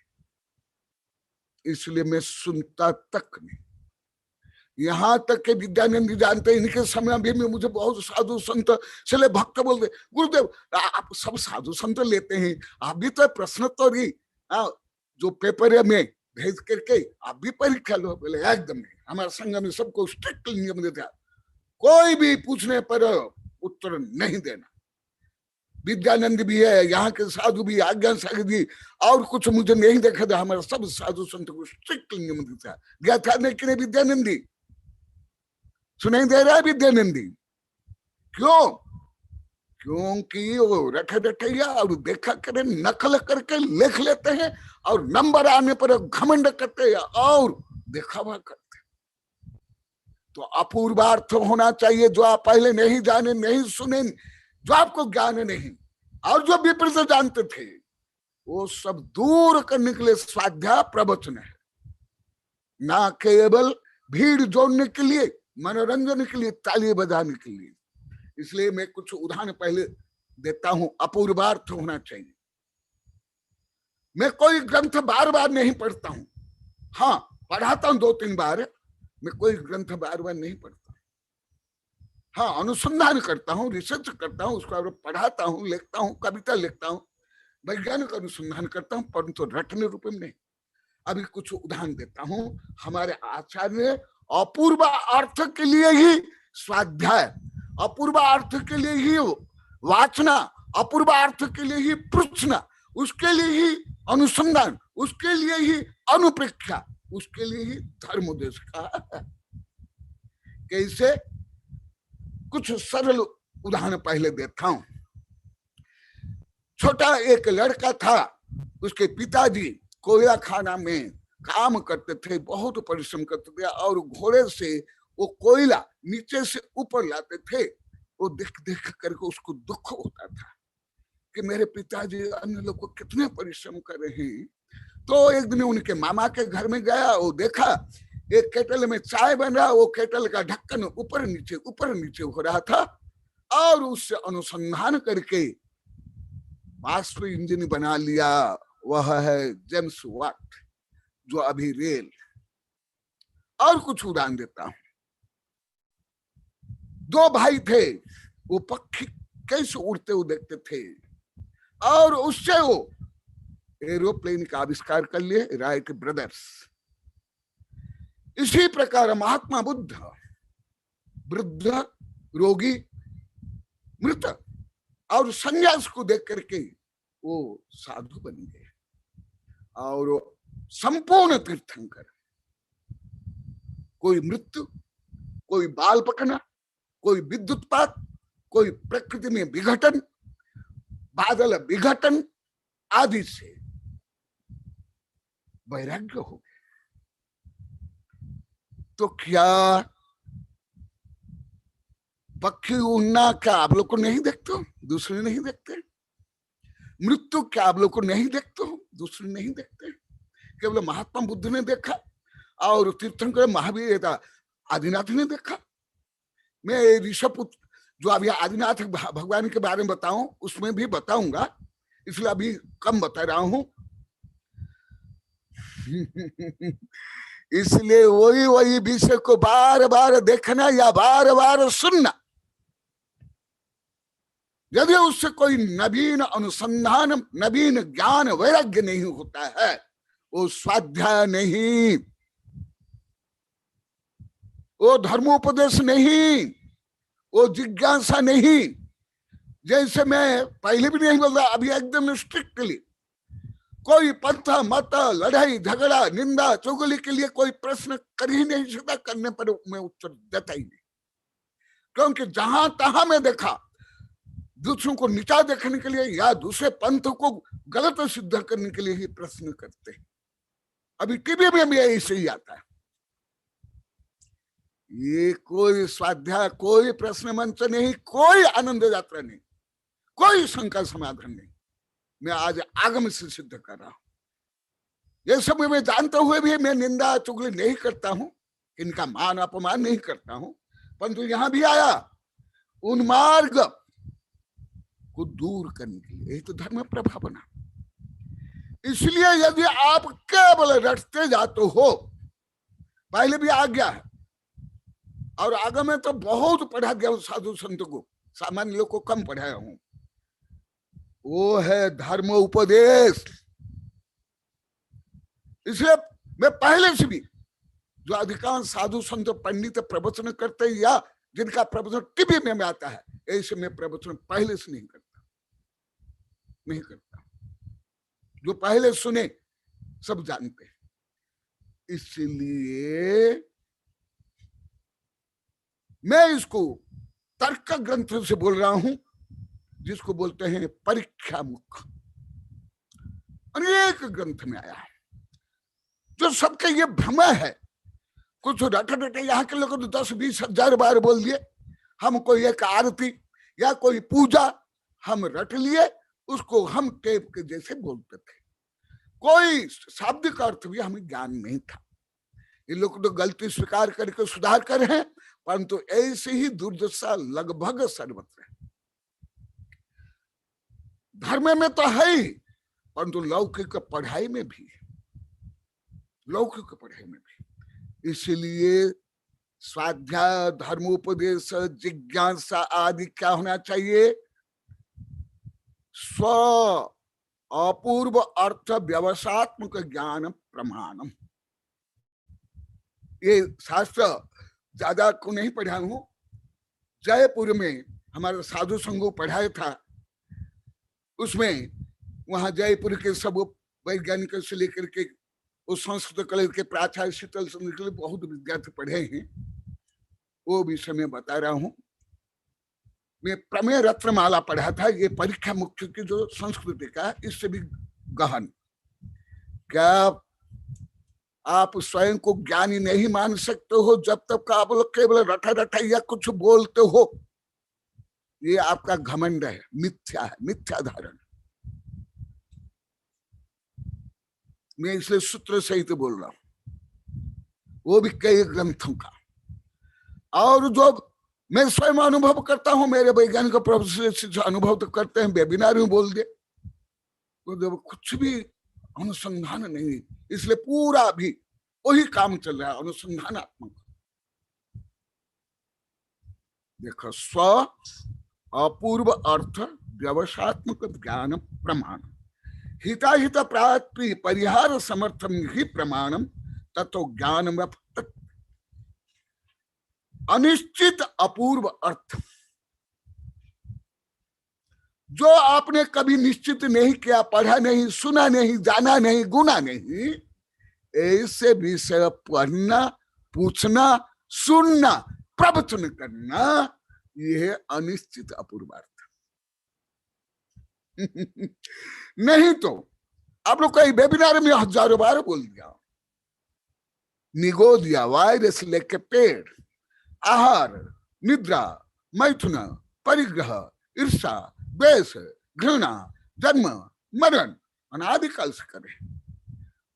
इसलिए मैं सुनता तक नहीं। यहां तक के विद्यानंद जानते, इनके समय भी में मुझे बहुत साधु संत चले भक्त बोलते, गुरुदेव आप सब साधु संत लेते हैं, आप भी तो प्रश्नोत्तरी जो पेपर में भेज करके आप भी परीक्षा लो। बोले एकदम नहीं, हमारे संघ में सबको स्ट्रिक्ट नियम देता, कोई भी पूछने पर उत्तर नहीं देना। विद्यानंद भी है, यहाँ के साधु भी, आज्ञा सागर भी, और कुछ मुझे नहीं देखा था, हमारा सब साधु संत को स्ट्रिक्ट नियम देता। गया था नहीं विद्यानंदी, सुनाई दे रहा है विद्यानंदी? क्यों? क्योंकि वो रखे रखैया और देखा करे, नकल करके लिख लेते हैं, और नंबर आने पर घमंड करते हैं और दिखावा करते हैं। तो अपूर्वार्थ होना चाहिए, जो आप पहले नहीं जाने, नहीं सुने, जो आपको ज्ञान नहीं, और जो विपरीत जानते थे, वो सब दूर करने के लिए स्वाध्याय प्रवचन है, ना केवल भीड़ जोड़ने के लिए, मनोरंजन के लिए, ताली बजाने के लिए। इसलिए मैं कुछ उदाहरण पहले देता हूं। अपूर्वार्थ होना चाहिए। मैं कोई ग्रंथ बार बार नहीं पढ़ता हूं, हाँ पढ़ाता हूं 2-3 बार, मैं कोई ग्रंथ बार बार नहीं पढ़ता। हाँ अनुसंधान करता हूँ, रिसर्च करता हूँ, उसको पढ़ाता हूँ, लिखता हूँ, कविता लिखता हूँ, वैज्ञानिक अनुसंधान करता हूँ, परंतु रटने रूप में नहीं। अभी कुछ उदाहरण देता हूँ। हमारे आचार्य अपूर्व अर्थ के लिए ही स्वाध्याय, अपूर्व अर्थ के लिए ही वाचना, अपूर्व अर्थ के लिए ही पृच्छना, उसके लिए ही अनुसंधान, उसके लिए ही अनुप्रेक्षा, उसके लिए ही धर्मोपदेश का। कैसे? कुछ सरल उदाहरण पहले देता हूं। छोटा एक लड़का था, उसके पिताजी कोयला खाना में काम करते थे, बहुत परिश्रम करते थे, और घोड़े से वो कोयला नीचे से ऊपर लाते थे। वो देख देख करके उसको दुख होता था कि मेरे पिताजी अन्य लोग को कितने परिश्रम कर रहे हैं। तो एक दिन उनके मामा के घर में गया, वो देखा एक केटल में चाय बन रहा, वो केटल का ढक्कन ऊपर नीचे हो रहा था, और उससे अनुसंधान करके वाष्प इंजन बना लिया। वह है जेम्स वाट, जो अभी रेल। और कुछ उदाहरण देता हूं। 2 भाई थे, वो पक्षी कैसे उड़ते हुए देखते थे, और उससे वो एरोप्लेन का आविष्कार कर लिए, राइट ब्रदर्स। इसी प्रकार महात्मा बुद्ध, वृद्ध, रोगी, मृत और संन्यास को देख करके वो साधु बन गए, और संपूर्ण तीर्थंकर। कोई मृत्यु, कोई बाल पकना, कोई विद्युतपात, कोई प्रकृति में विघटन, बादल विघटन आदि से वैराग्य हो गए। तो क्या पक्षी उड़ना क्या आप लोग को नहीं देखते हो, दूसरे नहीं देखते? मृत्यु क्या आप लोग को नहीं देखते हो, दूसरे नहीं देखते? केवल महात्मा बुद्ध ने देखा, और तीर्थंकर महावीर आदिनाथ ने देखा। मैं ऋषभपुत्र जो अभी आदिनाथ भगवान के बारे में बताऊं, उसमें भी बताऊंगा, इसलिए अभी कम बता रहा हूं। इसलिए वही विषय को बार बार देखना या बार बार सुनना। यदि उससे कोई नवीन अनुसंधान, नवीन ज्ञान वैराग्य नहीं होता है, वो स्वाध्याय नहीं, वो धर्मोपदेश नहीं, वो जिज्ञासा नहीं। जैसे मैं पहले भी नहीं बोल रहा, अभी एकदम स्ट्रिक्टली कोई पंथ मत लड़ाई झगड़ा निंदा चुगली के लिए कोई प्रश्न कर ही नहीं सकता, करने पर मैं उत्तर देता ही नहीं। क्योंकि जहां तहां में देखा दूसरों को नीचा देखने के लिए या दूसरे पंथ को गलत सिद्ध करने के लिए ही प्रश्न करते हैं। अभी टीवी में भी ऐसे ही आता है। ये कोई स्वाध्याय, कोई प्रश्न मंच नहीं, कोई आनंद यात्रा नहीं, कोई शंका समाधान नहीं। मैं आज आगम से सिद्ध कर रहा हूं। ये सब मैं जानते हुए भी मैं निंदा चुगली नहीं करता हूं, इनका मान अपमान नहीं करता हूं, परंतु यहां भी आया उन्मार्ग को दूर करने के लिए। यही तो धर्म प्रभाव बना। इसलिए यदि आप केवल रटते जाते हो, पहले भी आ गया है और आगे में तो बहुत पढ़ा गया साधु संत को, सामान्य लोग को कम पढ़ाया हूं। वो है धर्म उपदेश। इसलिए मैं पहले से भी जो अधिकांश साधु संत पंडित प्रवचन करते हैं या जिनका प्रवचन टीवी में आता है, ऐसे मैं प्रवचन पहले से नहीं करता। जो पहले सुने सब जानते हैं। इसलिए मैं इसको तर्क ग्रंथ से बोल रहा हूं, जिसको बोलते हैं परीक्षा मुख। अनेक ग्रंथ में आया है। जो सबके ये भ्रम है, कुछ रट रटे यहाँ के लोग तो 10-20 हजार बार बोल दिए, हम कोई एक आरती या कोई पूजा हम रट लिए, उसको हम टेप के जैसे बोलते थे। कोई शाब्दिक अर्थ भी हमें ज्ञान नहीं था। ये लोग तो गलती स्वीकार करके सुधार कर हैं, परंतु ऐसे ही दुर्दशा लगभग सर्वत्र है। धर्म में तो है ही, परंतु लौकिक पढ़ाई में भी, लौकिक पढ़ाई में भी। इसलिए स्वाध्याय, धर्मोपदेश, जिज्ञासा आदि क्या होना चाहिए? स्व अपूर्व अर्थ व्यवसात्मक ज्ञान प्रमाणम। ये शास्त्र ज्यादा को नहीं पढ़ा हूं। जयपुर में हमारा साधु संघ पढ़ाया था, उसमें वहां जयपुर के सब वैज्ञानिक से लेकर के उस संस्कृत कॉलेज के प्राचार्य शीतल चंद्र के लिए बहुत विद्यार्थी पढ़े हैं। वो विषय में बता रहा हूं। मैं प्रमेय रत्नमाला पढ़ा था, ये परीक्षा मुख्य की जो संस्कृति का, इससे भी गहन। क्या आप स्वयं को ज्ञानी नहीं मान सकते हो जब तक आप लोग केवल रटा रटा या कुछ बोलते हो? ये आपका घमंड है, मिथ्या है, मिथ्या धारण। मैं इसलिए सूत्र सहित बोल रहा हूं, वो भी कई ग्रंथों का। और जो मैं स्वयं अनुभव करता हूं, मेरे वैज्ञानिक प्रोफेसर अनुभव तो करते हैं, वेबिनार में बोल दे, तो जब कुछ भी अनुसंधान नहीं, इसलिए पूरा अभी वही काम चल रहा है, अनुसंधानात्मक। देखो, स्व अपूर्व अर्थ व्यवसात्मक ज्ञान प्रमाण, हिताहित प्राप्ति परिहार समर्थन ही प्रमाणम तत्व ज्ञान। अनिश्चित अपूर्व अर्थ, जो आपने कभी निश्चित नहीं किया, पढ़ा नहीं, सुना नहीं, जाना नहीं, गुना नहीं, ऐसे विषय पढ़ना, पूछना, सुनना, प्रवचन करना, यह अनिश्चित अपूर्व अर्थ। नहीं तो आप लोग कई वेबिनार में हजारों बार बोल दिया, निगोदिया, वायरस लेके पेड़, आहार, निद्रा, मैथुन, परिग्रह, ईर्षा, द्वेष, घृणा, जन्म, मरण अनादिकाल से करें।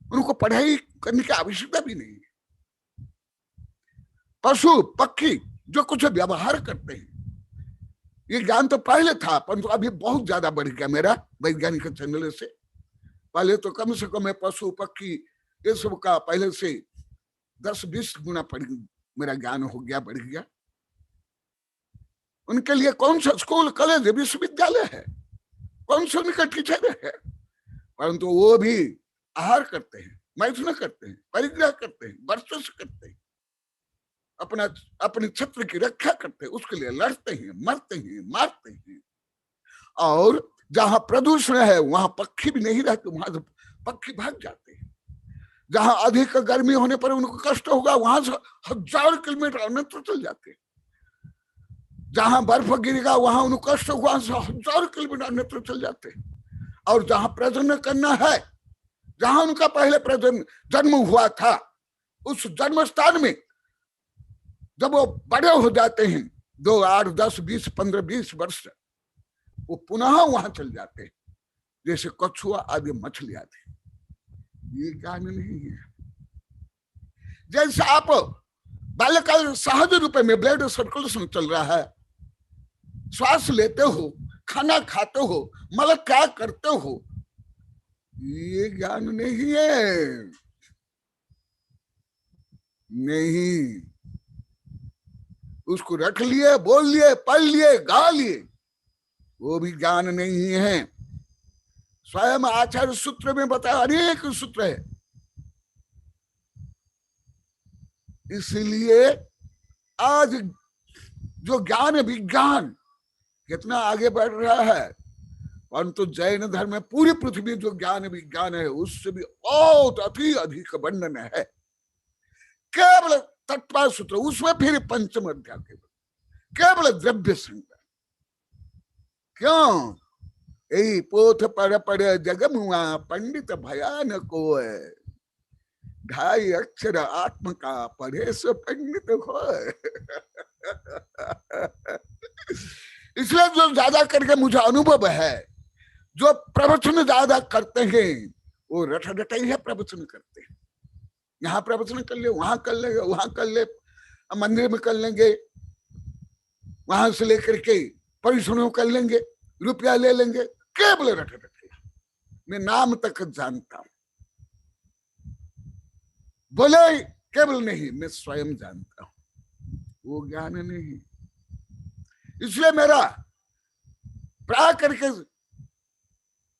उनको पढ़ाई करने की आवश्यकता भी नहीं है। पशु पक्षी जो कुछ व्यवहार करते हैं, ये ज्ञान तो पहले था, परंतु अभी बहुत ज्यादा बढ़ गया मेरा वैज्ञानिक चैनल से। पहले तो कम से कम पशु पक्षी ये सब का पहले से 10-20 गुना मेरा ज्ञान हो गया, बढ़ गया। उनके लिए कौन सा स्कूल, कॉलेज, विश्वविद्यालय है, कौन सा उनका टीचर है? परंतु वो भी आहार करते हैं, मैथुन करते हैं, परिग्रह करते हैं, वर्चस्व करते हैं, अपने छत्र की रक्षा करते हैं, उसके लिए लड़ते हैं, मरते हैं, मारते हैं। और जहां प्रदूषण है वहां पक्षी भी नहीं रहते, वहां पक्षी भाग जाते हैं। जहां अधिक गर्मी होने पर उनको कष्ट होगा वहां से 1000 किलोमीटर अन्यत्र चल जाते हैं। जहां बर्फ गिरेगा वहां उनको कष्ट होगा, वहां से 1000 किलोमीटर अन्यत्र चल जाते हैं। और जहां प्रजनन करना है, जहां उनका पहले प्रजनन जन्म हुआ था, उस जन्म स्थान में जब वो बड़े हो जाते हैं 2, 8, 10, 20, 15, 20 वर्ष, वो पुनः वहां चल जाते हैं, जैसे कछुआ आदि मछली आदि। ये ज्ञान नहीं है। जैसे आप बाल्यकाल सहज रूप में ब्लड सर्कुलेशन चल रहा है, श्वास लेते हो, खाना खाते हो, मल क्या करते हो, ये ज्ञान नहीं है। नहीं, उसको रख लिए, बोल लिए, पढ़ लिए, गा लिए, वो भी ज्ञान नहीं है। स्वयं आचार्य सूत्र में बताया, अनेक सूत्र है। इसलिए आज जो ज्ञान विज्ञान कितना आगे बढ़ रहा है, परंतु जैन धर्म में पूरी पृथ्वी जो ज्ञान विज्ञान है उससे भी बहुत अति अधिक वर्णन है। केवल तत्व सूत्र, उसमें फिर पंचम अध्याय केवल द्रव्य संग्रह। क्यों? यही पोथ पर जगमुआ पंडित भयान को ढाई अक्षर आत्म का पढ़े से पंडित हो। इसलिए जो ज्यादा करके मुझे अनुभव है, जो प्रवचन ज्यादा करते हैं वो रट रटाई है प्रवचन करते हैं। यहाँ प्रवचन कर ले, वहां कर लेंगे, वहां कर ले, मंदिर में कर लेंगे, वहां से लेकर के परिश्रम कर लेंगे, रुपया ले लेंगे, केवल रट रटे। मैं नाम तक जानता हूं, बोले केवल नहीं, मैं स्वयं जानता हूं, वो ज्ञान नहीं। इसलिए मेरा प्राय करके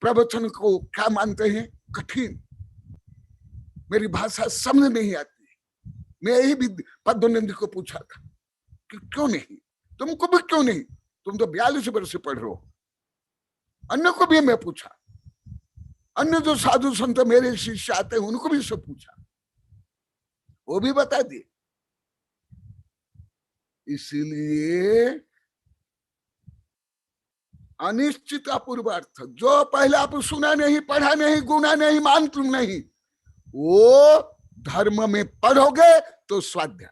प्रवचन को क्या मानते हैं, कठिन, मेरी भाषा समझ नहीं आती। मैं यही भी पद्मनंद को पूछा था कि क्यों नहीं, तुमको भी क्यों नहीं, तुम तो 42 वर्ष से पढ़ रहे हो। अन्य को भी मैं पूछा, अन्य जो साधु संत मेरे शिष्य आते हैं उनको भी सब पूछा, वो भी बता दिए। इसीलिए अनिश्चित अपूर्वार्थ, जो पहले आप सुना नहीं, पढ़ा नहीं, गुना नहीं, मानतुम नहीं, वो धर्म में पढ़ोगे तो स्वाध्याय,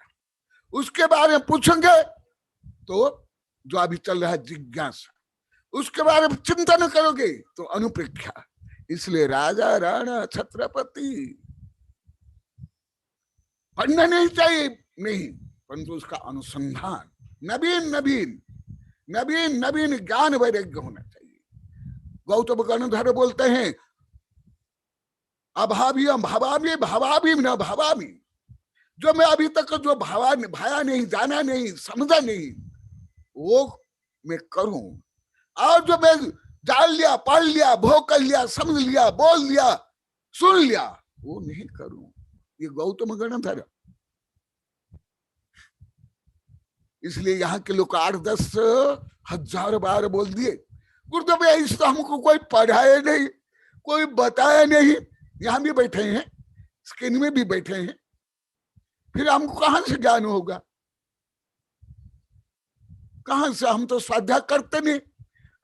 उसके बारे में पूछेंगे तो जो अभी चल रहा है जिज्ञासा, उसके बारे में चिंतन करोगे तो अनुप्रेक्षा। इसलिए राजा राणा छत्रपति पढ़ना नहीं चाहिए नहीं, परंतु उसका अनुसंधान नवीन नवीन नवीन नवीन ज्ञान वैराग्य होना चाहिए। गौतम गणधर बोलते हैं, अभावी भवामी भवामी न भवामी, जो मैं अभी तक जो भाया नहीं, जाना नहीं, समझा नहीं, वो मैं करूं, और जो मैं जान लिया, पढ़ लिया, भोग कर लिया, समझ लिया, बोल लिया, सुन लिया, वो नहीं करूं। ये गौतम गणधर। इसलिए यहाँ के लोग 8-10 हजार बार बोल दिए, गुरुदेव इस तो हमको कोई पढ़ाए नहीं, कोई बताया नहीं, यहाँ भी बैठे हैं, स्क्रीन में भी बैठे हैं, फिर हमको कहां से ज्ञान होगा, कहां से? हम तो स्वाध्याय करते नहीं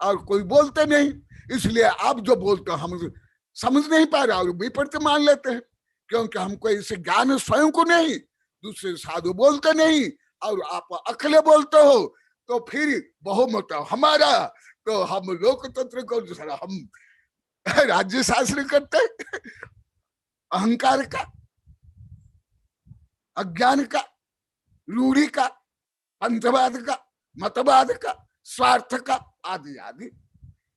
और कोई बोलते नहीं। इसलिए आप जो बोलते हो हम समझ नहीं पा रहे और विपरीत मान लेते हैं, क्योंकि हमको इसे ज्ञान स्वयं को नहीं, दूसरे साधु बोलते नहीं, और आप अकेले बोलते हो, तो फिर बहुमत हमारा, तो हम लोकतंत्र को, हम राज्य शासन करते, अहंकार का, अज्ञान का, रूढ़ी का, पंथवाद का, मतवाद का, स्वार्थ का, आदि आदि।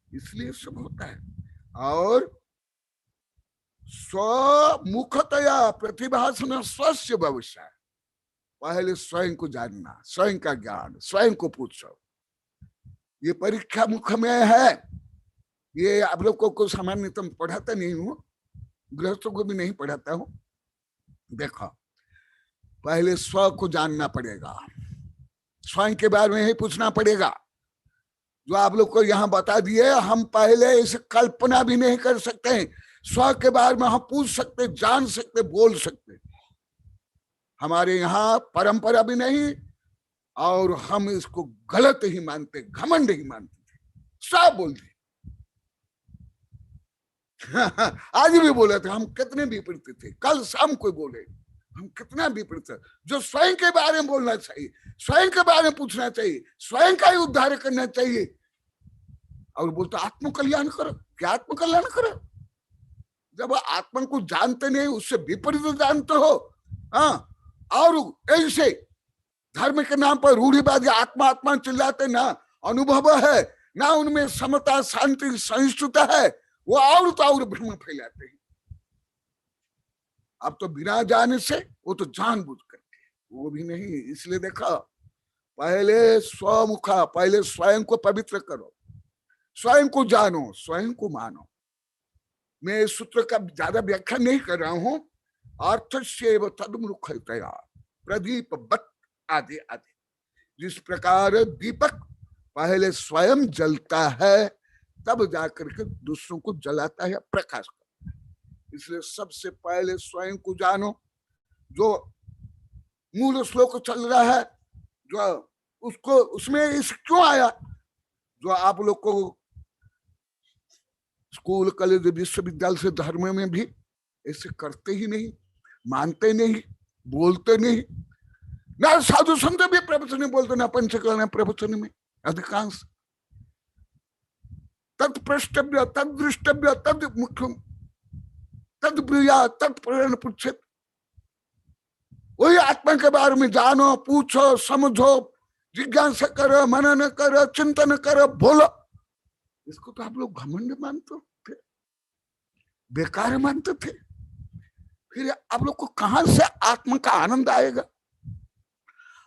इसलिए सब होता है। और स्वमुखतया प्रतिभासन स्वस्य भविष्य, पहले स्वयं को जानना, स्वयं का ज्ञान, स्वयं को पूछो, ये परीक्षा मुख में है, ये आप लोग को सामान्यतम पढ़ाता नहीं हूँ, गृहस्थों को भी नहीं पढ़ाता हूँ। देखो, पहले स्व को जानना पड़ेगा, स्वयं के बारे में ही पूछना पड़ेगा। जो आप लोग को यहाँ बता दिए, हम पहले इसे कल्पना भी नहीं कर सकते हैं। स्व के बारे में हम पूछ सकते, जान सकते, बोल सकते। हमारे यहाँ परंपरा भी नहीं, और हम इसको गलत ही मानते, घमंड ही मानते थे, सब बोल दिए। आज भी बोले थे, हम कितने विपरीत थे। कल शाम को बोले हम कितना विपरीत। जो स्वयं के बारे में बोलना चाहिए, स्वयं के बारे में पूछना चाहिए, स्वयं का ही उद्धार करना चाहिए, और बोलते आत्मकल्याण करो। क्या आत्मकल्याण करो? जब आत्मा को जानते नहीं, उससे विपरीत जानते हो। हाँ, और ऐसे धर्म के नाम पर रूढ़िवादी आत्मा आत्मा चिल्लाते, ना अनुभव है, ना उनमें समता, शांति, सहिष्णुता है, वो और तो और भ्रम फैलाते हैं। अब तो बिना जाने से, वो तो जानबूझ करके, वो भी नहीं। इसलिए देखा, पहले स्वमुखा, पहले स्वयं को पवित्र करो, स्वयं को जानो, स्वयं को मानो। मैं इस सूत्र का ज्यादा व्याख्या नहीं कर रहा हूं। अर्थस्यैव तद्मुखतया प्रदीप बत आदि आदि। जिस प्रकार दीपक पहले स्वयं जलता है, तब जाकर के दूसरों को जलाता है, प्रकाश करता है। इसलिए सबसे पहले स्वयं को जानो। जो मूल श्लोक चल रहा है, जो उसको, उसमें इस क्यों आया? जो आप लोग को स्कूल, कॉलेज, विश्वविद्यालय से धर्म में भी ऐसे करते ही नहीं, मानते नहीं, बोलते नहीं। ना साधु संत भी प्रवचन बोलते, ना पंचकरण प्रवचन में अधिकांश। तत्प्रष्टव्य, तदृष्टव्य, तद मुख्यम, तद प्रिया, तत्प्रेरण पुच्छेत। वही आत्मा के बारे में जानो, पूछो, समझो, जिज्ञासा करो, मनन करो, चिंतन करो, बोलो। इसको तो आप लोग घमंड मानते थे, बेकार मानते थे। फिर आप लोग को कहां से आत्मा का आनंद आएगा?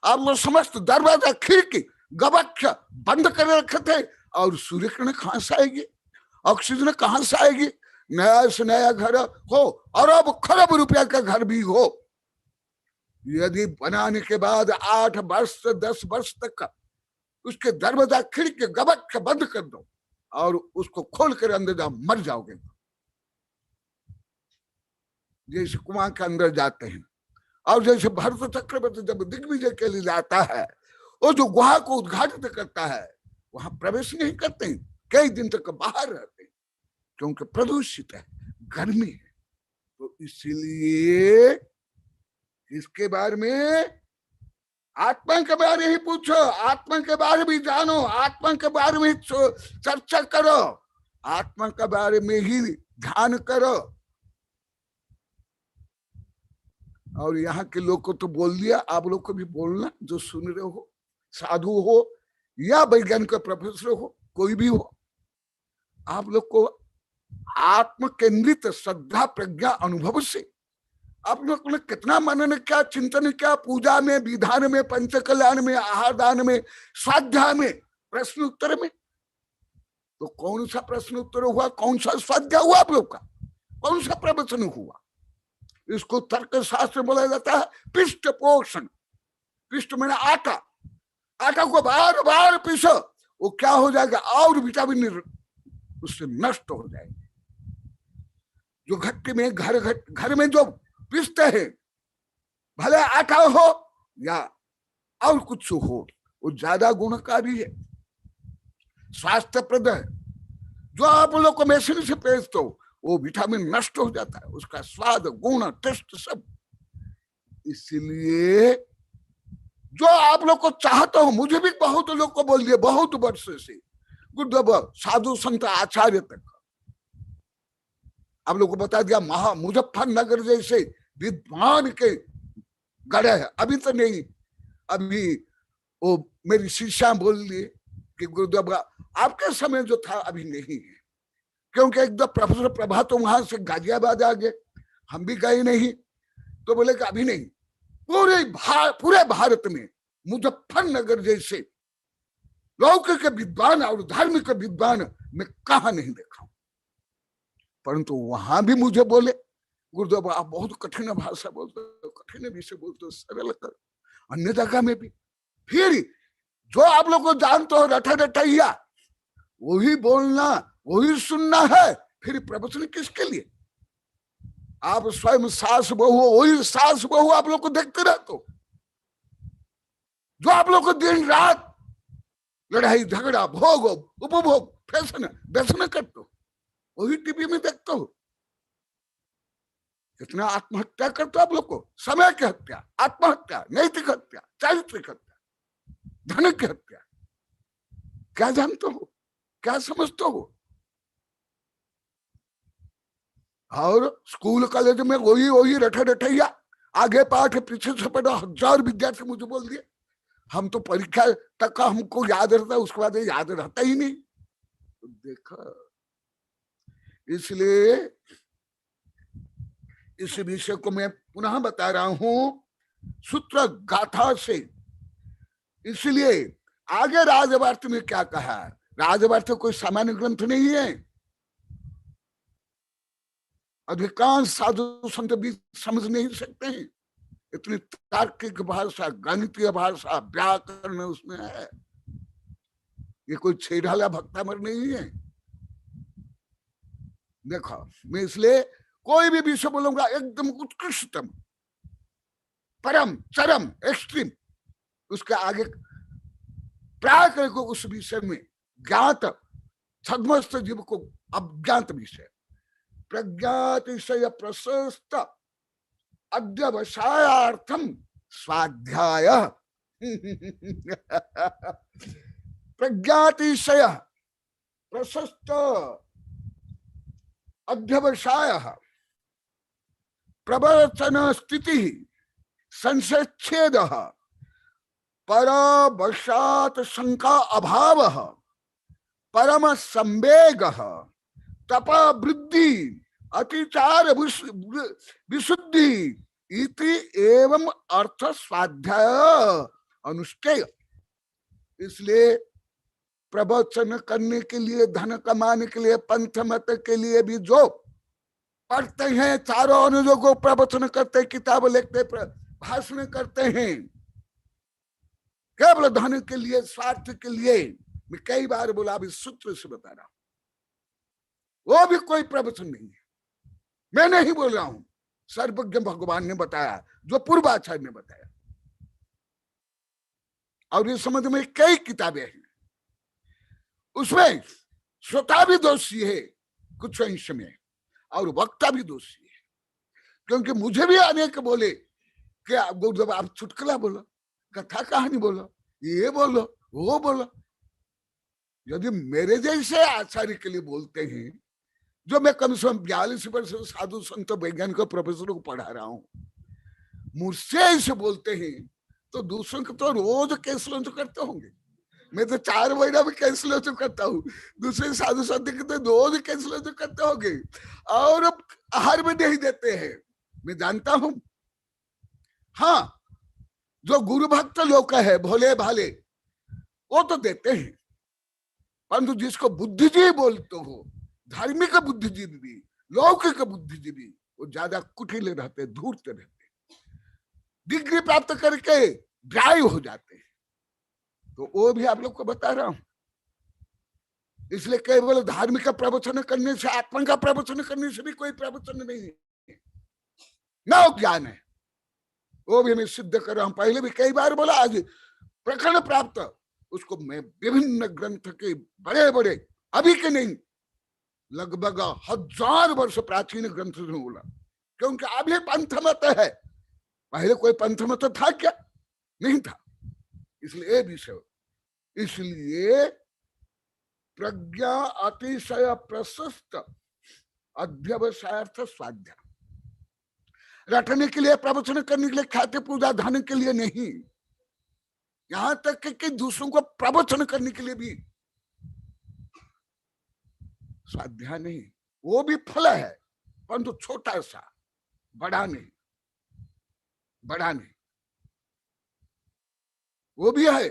आप लोग समस्त दरवाजा, खिड़की, गबक्ष बंद कर रखे थे, और सूर्य किरण कहां से आएगी? ऑक्सीजन कहां से आएगी? नया से नया घर हो, अरब खरब रुपया का घर भी हो, यदि बनाने के बाद 8 वर्ष से 10 वर्ष तक का उसके दरवाजा, खिड़की, गबक्ष बंद कर दो, और उसको खोल कर अंदर जाओ, मर जाओगे। जैसे कुआं के अंदर जाते हैं, और जैसे भरत चक्रवर्ती जब दिग्विजय के लिए जाता है, वो जो गुहा को उद्घाटित करता है, वहां प्रवेश नहीं करते हैं, कई दिन तक बाहर रहते हैं, क्योंकि प्रदूषित है, गर्मी है। तो इसीलिए इसके बारे में, आत्मा के बारे ही पूछो, आत्मा के बारे में जानो, आत्मा के बारे में चर्चा करो, आत्मा के बारे में ही ध्यान करो। और यहाँ के लोग को तो बोल दिया, आप लोग को भी बोलना, जो सुन रहे हो, साधु हो या वैज्ञानिक प्रोफेसर हो, कोई भी हो, आप लोग को आत्म केंद्रित श्रद्धा, प्रज्ञा, अनुभव से आप लोग ने कितना मनन क्या, चिंतन क्या, पूजा में, विधान में, पंचकल्याण में, आहार दान में, स्वाध्याय में, प्रश्न उत्तर में। तो कौन सा प्रश्न उत्तर हुआ, कौन सा स्वाध्याय हुआ आप लोग का, कौन सा प्रवचन हुआ? इसको तर्क शास्त्र बोला जाता है पिष्ट पोषण। पिष्ट मैंने आटा, आटा को बार बार पीसो, वो क्या हो जाएगा, और विटामिन उससे नष्ट हो जाएंगे। जो घट्टे में, घर में जो पिसते हैं, भले आटा हो या और कुछ हो, वो ज्यादा गुणकारी है, स्वास्थ्यप्रद है। जो आप लोग को मशीन से पेश, वो विटामिन नष्ट हो जाता है, उसका स्वाद, गुण, टेस्ट सब। इसलिए जो आप लोग को चाहते हो, मुझे भी बहुत लोग को बोल दिया, बहुत वर्ष से, गुरुदेव, साधु संत, आचार्य तक आप लोग को बता दिया। मुजफ्फरनगर जैसे विद्वान के गढ़ है, अभी तो नहीं, अभी वो मेरी शिष्या बोल दिए कि गुरुदेव आपके समय जो था अभी नहीं है, क्योंकि एक दो प्रोफेसर प्रभा तो वहां से गाजियाबाद आ गए, हम भी गए नहीं, तो बोले कि अभी नहीं। पूरे भारत में मुजफ्फरनगर जैसे लौकिक विद्वान और धार्मिक विद्वान मैं कहा नहीं देखा हूं। परंतु वहां भी मुझे बोले, गुरुदेव आप बहुत कठिन भाषा बोलते हो, कठिन विषय बोलते हो, सरल कर। अन्य जगह में भी फिर जो आप लोग को जानते हो रटा रटैया वही बोलना वही सुनना है, फिर प्रवचन किसके लिए? आप स्वयं सास बहू, वही सास बहू आप लोग को देखते रहते हो, जो आप लोग को दिन रात लड़ाई झगड़ा भोग उपभोग फैशन व्यसन करते हो, वही टीवी में देखते हो। कितना आत्महत्या करते हो आप लोग को, समय की हत्या, आत्महत्या, नैतिक हत्या, चारित्रिक हत्या, धन की हत्या। क्या जानते हो, क्या समझते हो? और स्कूल कॉलेज में वही वही रटा रटैया, आगे पाठ पीछे से पढ़ो। 1000 विद्यार्थी मुझे बोल दिए हम तो परीक्षा तक का हमको याद रहता है, उसके बाद याद रहता ही नहीं। तो देखा, इसलिए इस विषय को मैं पुनः बता रहा हूं सूत्र गाथा से। इसलिए आगे राजवार्थ में क्या कहा, राजवार्थ कोई सामान्य ग्रंथ नहीं है। अधिकांश साधु संत भी समझ नहीं सकते हैं, इतनी तार्किक भाषा, गणितीय भाषा, व्याकरण उसमें है। ये कोई छेड़ाला भक्तामर नहीं है। देखो, मैं इसलिए कोई भी विषय बोलूंगा एकदम उत्कृष्टतम, परम, चरम, एक्सट्रीम, उसके आगे प्राय को उस विषय में ज्ञात छद्मस्त जीव को अज्ञात विषय, प्रज्ञातिशय प्रशस्त अध्यवसायार्थम स्वाध्याय प्रज्ञातिशय प्रशस्त अध्यवसाय प्रवर्तन स्थिति संशयच्छेद परवशात शंका अभाव परम संवेग तपा वृद्धि अतिचार विशुद्धि इति एवं अर्थ स्वाध्याय अनुष्ठेय। इसलिए प्रवचन करने के लिए, धन कमाने के लिए, पंथ मत के लिए भी जो पढ़ते हैं, चारों अनुयोगों प्रवचन करते, किताब लिखते, भाषण करते हैं, केवल धन के लिए, स्वार्थ के लिए, मैं कई बार बोला, अभी सूत्र से बता रहा हूं, वो भी कोई प्रवचन नहीं है। मैं नहीं बोल रहा हूं, सर्वज्ञ भगवान ने बताया, जो पूर्वाचार्य ने बताया। और इस संबंध में कई किताबें हैं, उसमें श्रोता भी दोषी है कुछ अंश में, और वक्ता भी दोषी है। क्योंकि मुझे भी अनेक बोले कि जब आप चुटकुला बोलो, कथा कहानी बोलो, ये बोलो, वो बोलो। यदि मेरे जैसे आचार्य के लिए बोलते हैं, जो मैं कम से कम 42 वर्ष साधु संत वैज्ञानिक प्रोफेसरों को पढ़ा रहा हूं, मुझसे ऐसे बोलते हैं, तो दूसरों को तो रोज केस लॉन्च करते होंगे। मैं तो 4 महीना में केस लॉन्च करता हूँ, दूसरे साधु संत के तो रोज केस लॉन्च करते होंगे, और अब आहार में नहीं देते हैं, मैं जानता हूं। हाँ, जो गुरु भक्त लोग है, भोले भाले, वो तो देते हैं, परंतु जिसको बुद्धिजीवी बोलते हो, धार्मिक बुद्धिजीवी भी, लौकिक बुद्धिजीवी, वो ज्यादा कुटिल रहते, धूर्त रहते, डिग्री प्राप्त करके ड्राई हो जाते हैं। तो वो भी आप लोग को बता रहा हूं। इसलिए केवल धार्मिक प्रवचन करने से, आत्मा का प्रवचन करने से भी कोई प्रवचन नहीं है, न ज्ञान है। वो भी मैं सिद्ध कर रहा हूं, पहले भी कई बार बोला, आज प्रकरण प्राप्त, उसको मैं विभिन्न ग्रंथ के बड़े बड़े, अभी के नहीं, लगभग 1000 वर्ष प्राचीन ग्रंथ से बोला। क्योंकि अभी पंथ मत है, पहले कोई पंथ मत था क्या? नहीं था। इसलिए विषय, इसलिए प्रज्ञा अतिशय प्रशस्त अध्यवसायार्थ स्वाध्याय, रटने के लिए, प्रवचन करने के लिए, ख्याति पूजा, धन के लिए नहीं, यहां तक कि दूसरों को प्रवचन करने के लिए भी स्वाध्याय नहीं। वो भी फल है, परंतु छोटा सा, बड़ा नहीं, बड़ा नहीं, वो भी है।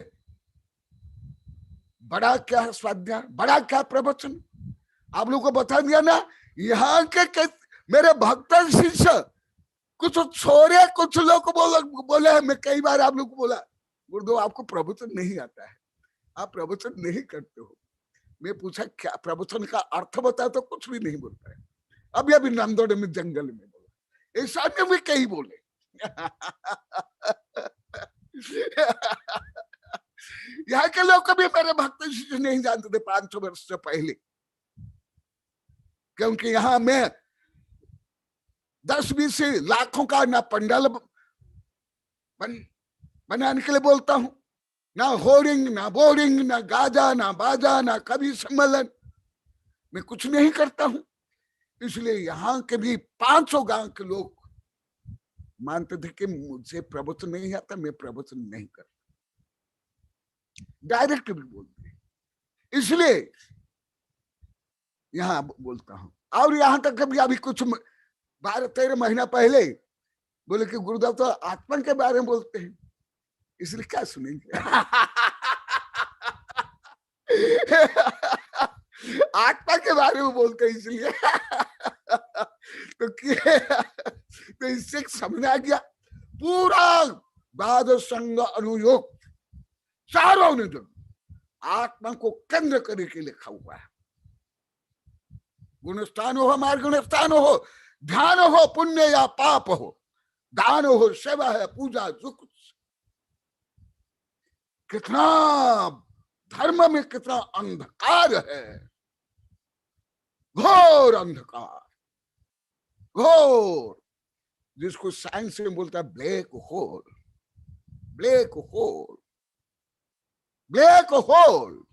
बड़ा क्या स्वाध्याय, बड़ा क्या प्रवचन। आप लोगों को बता दिया ना, यहाँ के मेरे भक्त शिष्य कुछ छोरे, कुछ लोग बोले हैं, मैं कई बार आप लोग को बोला, गुरुदेव आपको प्रवचन नहीं आता है, आप प्रवचन नहीं करते हो। मैं पूछा क्या प्रवचन का अर्थ बता, तो कुछ भी नहीं बोलता है। अभी अभी नांदोड़ में जंगल में बोला, ऐसा नहीं भी कहीं बोले। यहाँ के लोग कभी मेरे भक्त शिष्य नहीं जानते थे 500 वर्ष से पहले, क्योंकि यहाँ मैं 10-20 लाखों का ना पंडाल बनाने के लिए बोलता हूं, ना होर्डिंग, ना बोर्डिंग, ना गाजा, ना बाजा, ना कभी सम्मेलन, मैं कुछ नहीं करता हूं। इसलिए यहाँ के भी 500 गांव के लोग मानते थे कि मुझे प्रवचन नहीं आता, मैं प्रवचन नहीं करता, डायरेक्ट भी बोलते। इसलिए यहाँ बोलता हूं। और यहाँ तक कभी अभी कुछ 12-13 महीना पहले बोले कि गुरुदेव तो आत्मा के बारे में बोलते हैं, इसलिए क्या सुनेंगे। आत्मा के बारे में बोलते हैं इसलिए। तो इससे समझ आ गया पूरा बाद संग अनुयोग चारों ने जो आत्मा को केंद्र करने के लिखा हुआ है। गुणस्थान हो, मार्ग स्थान हो, ध्यान हो, पुण्य या पाप हो, दान हो, सेवा है, पूजा, जो कुछ। कितना धर्म में कितना अंधकार है, घोर अंधकार, घोर, जिसको साइंस में बोलता है black hole, black hole, black hole.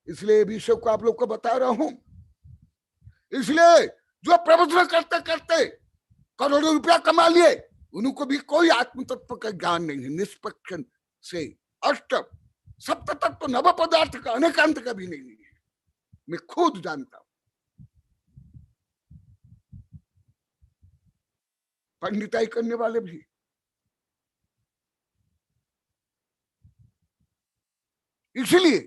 इसलिए विषय को आप लोग को बता रहा हूं। इसलिए जो प्रवचन करते करते करोड़ों रुपया कमा लिए, उनको भी कोई आत्म तत्व का ज्ञान नहीं है, निष्पक्ष से अष्ट सप्त तत्व नव पदार्थ का अनेकांत का भी नहीं है, मैं खुद जानता हूं। पंडिताई करने वाले भी। इसलिए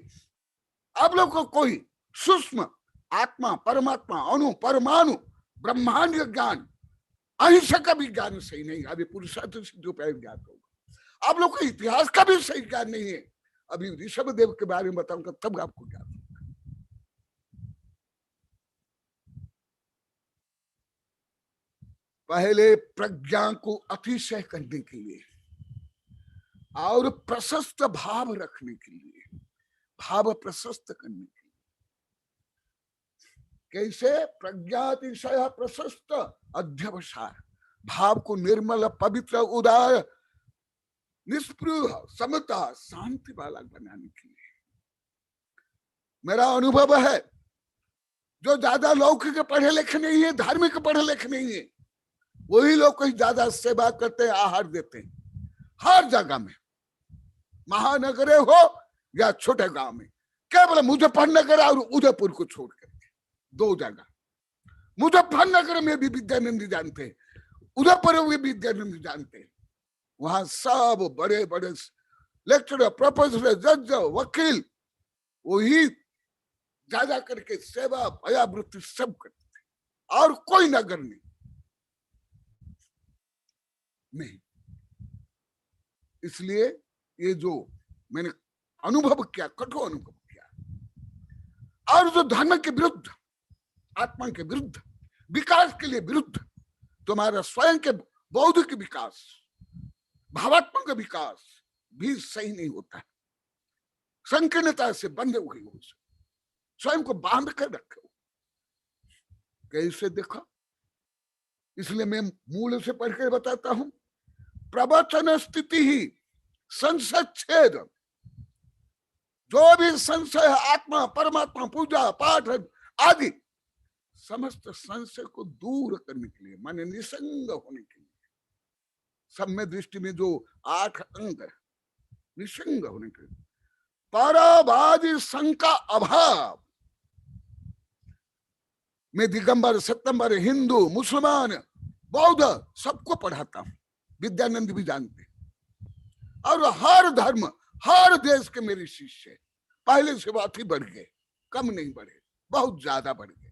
आप लोग को कोई सूक्ष्म आत्मा, परमात्मा, अणु, परमाणु, ब्रह्मांड ज्ञान, अहिंसा का भी ज्ञान सही नहीं। अभी पुरुषार्थ सिद्धि उपाय ज्ञान होगा। आप लोग को इतिहास का भी सही ज्ञान नहीं है। अभी ऋषभ देव के बारे में बताऊंगा तब आपको ज्ञान होगा। पहले प्रज्ञा को अतिशय करने के लिए और प्रशस्त भाव रखने के लिए, भाव प्रशस्त करने के लिए, कैसे प्रज्ञातिशय प्रशस्त अध्यवसाय, भाव को निर्मल, पवित्र, उदार, निष्पृह, समता, शांति वाला बनाने के लिए। मेरा अनुभव है जो ज्यादा लौकिक पढ़े लिखे नहीं है, धार्मिक पढ़े लिखे नहीं है, वही लोग कोई ज्यादा सेवा करते हैं, आहार देते हैं। हर जगह में, महानगरे हो या छोटे गांव में, केवल मुजफ्फरनगर और उदयपुर को छोड़कर 2 जगह। मुजफ्फरनगर में भी विद्यानंद जानते हैं, उदयपुर में भी विद्यानंद जानते हैं। वहां सब बड़े बड़े लेक्चरर, प्रोफेसर, जज, वकील, वही ज्यादा करके सेवा, भयावृत्ति सब करते थे, और कोई नगर नहीं। इसलिए ये जो मैंने अनुभव किया, कठोर अनुभव किया, और जो धर्म के विरुद्ध, आत्मा के विरुद्ध, विकास के लिए विरुद्ध, तुम्हारा स्वयं के बौद्धिक विकास, भावात्मक विकास भी सही नहीं होता है। संकीर्णता से बंधे हुए हो, स्वयं को बांध कर रखे हो। कैसे देखो, इसलिए मैं मूल से पढ़कर बताता हूं। प्रवचन स्थिति ही संशय छेद, जो भी संशय है, आत्मा, परमात्मा, पूजा पाठ आदि समस्त संशय को दूर करने के लिए, माने निसंग होने के लिए, सब में दृष्टि में जो 8 अंग है, निसंग होने के लिए, पराबादी शंका अभाव। मैं दिगंबर, सत्यंबर, हिंदू, मुसलमान, बौद्ध सबको पढ़ाता हूं, विद्यानंद भी जानते, और हर धर्म, हर देश के मेरे शिष्य पहले से बहुत ही बढ़ गए, कम नहीं बढ़े, बहुत ज्यादा बढ़ गए।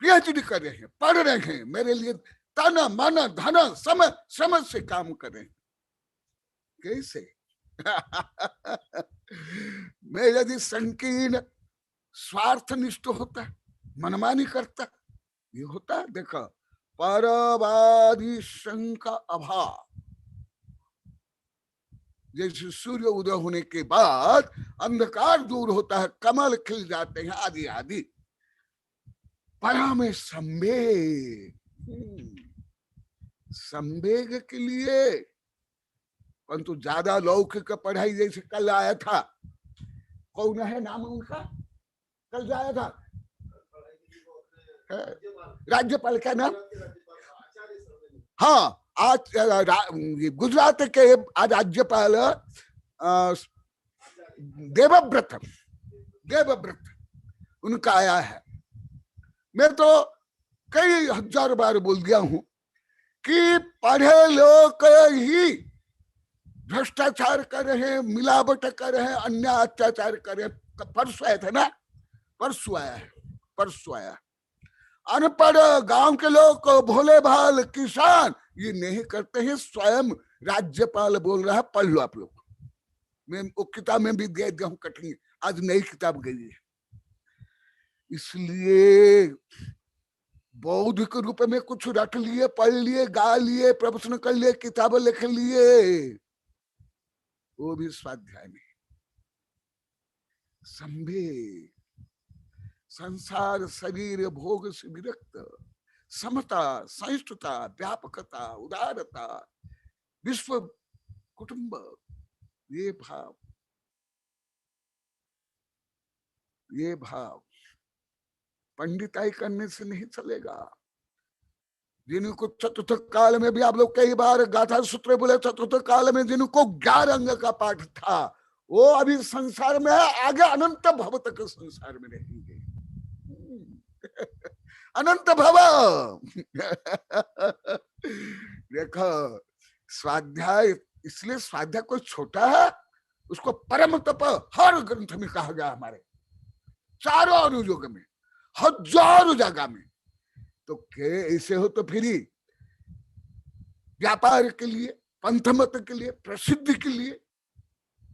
पीएचडी कर रहे हैं, पढ़ रहे हैं, मेरे लिए तना माना धना समय समझ से काम कर रहे हैं। कैसे? मैं यदि संकीर्ण स्वार्थनिष्ठ होता, मनमानी करता, ये होता। देखो, परवादी शंका अभाव, जैसे सूर्य उदय होने के बाद अंधकार दूर होता है, कमल खिल जाते हैं, आदि आदि। परा में संवेग, संवेग के लिए, परंतु ज्यादा लौकिक पढ़ाई, जैसे कल आया था, कौन है नाम उनका, कल जो आया था राज्यपाल का नाम, हाँ, आज गुजरात के आज राज्यपाल देवव्रत उनका आया है। मैं तो कई हजार बार बोल दिया हूं कि पढ़े लोग ही भ्रष्टाचार कर रहे हैं, मिलावट कर रहे हैं, अन्याय अत्याचार कर रहे हैं। परसों आया था ना, परसों आया। अनपढ़ गांव के लोग, भोले भाल किसान ये नहीं करते हैं। स्वयं राज्यपाल बोल रहा है, पढ़ लो आप लोग। मैं वो किताब में भी दे दिया हूं, कठिन, आज नई किताब गई है। इसलिए बौद्धिक रूप में कुछ रट लिए, पढ़ लिए, गा लिए, प्रवचन कर लिए, किताबें लिख लिए, वो भी स्वाध्याय में। संवेग, संसार शरीर भोग से विरक्त, समता, सहिष्णुता, व्यापकता, उदारता, विश्व कुटुंब, ये भाव पंडिताई करने से नहीं चलेगा। जिनको चतुर्थ काल में भी आप लोग कई बार गाथा सूत्र बोले, चतुर्थ काल में जिनको 11 अंग का पाठ था, वो अभी संसार में है, आगे अनंत भव तक संसार में रहेंगे। अनंत भव। देखो, स्वाध्याय, इसलिए स्वाध्याय कोई छोटा है, उसको परम तप हर ग्रंथ में कहा गया, हमारे चारों अनुयोग में, हजारों जगह में। तो के ऐसे हो तो फिर व्यापार के लिए, पंथमत के लिए, प्रसिद्धि के लिए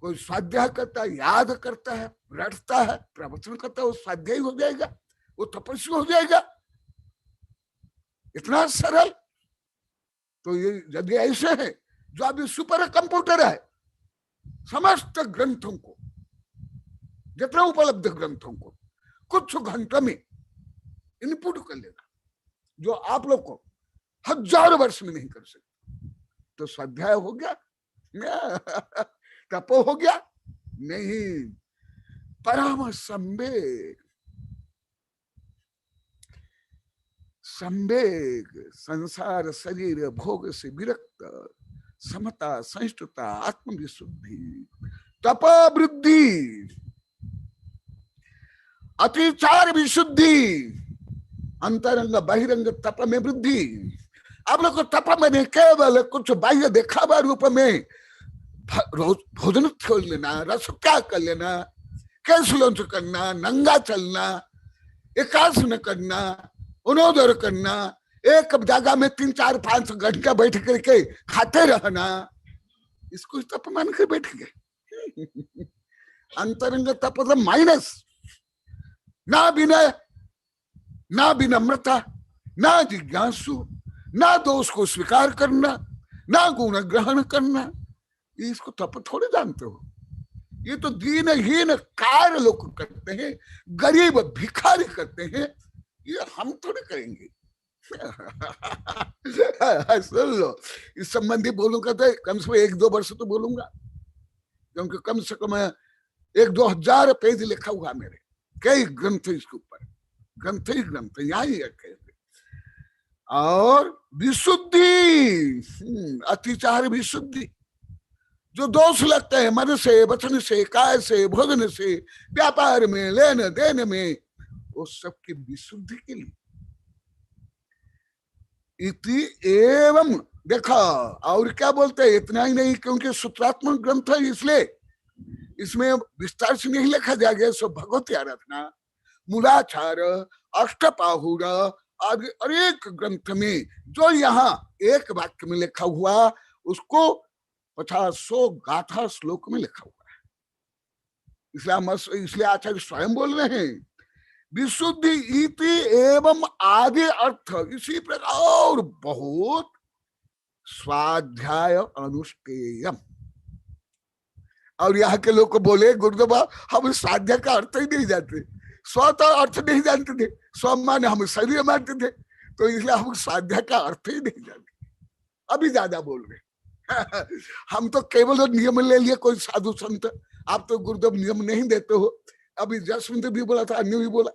कोई स्वाध्याय करता है, याद करता है, रटता है, प्रवचन करता है, वो स्वाध्यायी हो जाएगा, वो तपस्वी हो जाएगा। इतना सरल। तो ये यदि ऐसे है, जो अभी सुपर कंप्यूटर है, समस्त ग्रंथों को, जितना उपलब्ध ग्रंथों को कुछ घंटों में इनपुट कर लेगा, जो आप लोग को हजारों वर्ष में नहीं कर सकते। तो स्वाध्याय हो गया, तपो हो गया नहीं। परम संवेग, संसार शरीर भोग से विरक्त, समता, सहिष्णुता, आत्मविशुद्धि, तप वृद्धि, अतिचार विशुद्धि, अंतरंग बहिरंग तप में वृद्धि। आप लोग को तप में केवल कुछ बाह्य दिखावा रूप में रोज भोजन छोड़ लेना, रस त्याग कर लेना, कैसलोंच करना, नंगा चलना, एकासन करना, उनोदर करना, एक जगह में 3, 4, 5 घंटा बैठ करके खाते रहना, इसको तप मान के बैठ गए। अंतरंग तप माइनस, ना विनय, ना विनम्रता, ना जिज्ञासु, ना दोष को स्वीकार करना, ना गुण ग्रहण करना, इसको तप थोड़े जानते हो। ये तो दीनहीन कार्य लोग करते हैं, गरीब भिखारी करते हैं, ये हम थोड़े करेंगे। सुन लो, इस संबंधी बोलूंगा तो कम से कम 1-2 वर्ष तो बोलूंगा, क्योंकि कम से कम 1-2 हजार पेज लिखा हुआ मेरे, कई ग्रंथ इसके ऊपर, ग्रंथ ही ग्रंथ यहाँ ही रखे। और विशुद्धि, अतिचार विशुद्धि, जो दोष लगते हैं मन से, वचन से, काय से, भोजन से, व्यापार में, लेन देन में, वो सबकी विशुद्धि के लिए। इति एवं देखा, और क्या बोलते हैं, इतना ही नहीं, क्योंकि सूत्रात्मक ग्रंथ है इसलिए इसमें विस्तार से नहीं लिखा जाएगा। सो भगवती आराधना, मूलाचार, अष्टपाहुर आदि अनेक ग्रंथ में जो यहाँ एक वाक्य में लिखा हुआ उसको 50 गाथा श्लोक में लिखा हुआ है। इसलिए आचार्य स्वयं बोल रहे हैं विशुद्धि इति एवं आदि अर्थ इसी प्रकार और बहुत स्वाध्याय अनुष्ठेयम। और यहाँ के लोग को बोले गुरुदेव हम स्वाध्याय का अर्थ ही नहीं जानते, स्व तो अर्थ नहीं जानते थे, स्व माने हम शरीर मानते थे, तो इसलिए हम स्वाध्याय का अर्थ ही नहीं जानते। अभी ज्यादा बोल रहे हम तो केवल नियम ले लिए कोई साधु संत, आप तो गुरुदेव नियम नहीं देते हो। अभी जसवंत भी बोला था, अन्य भी बोला,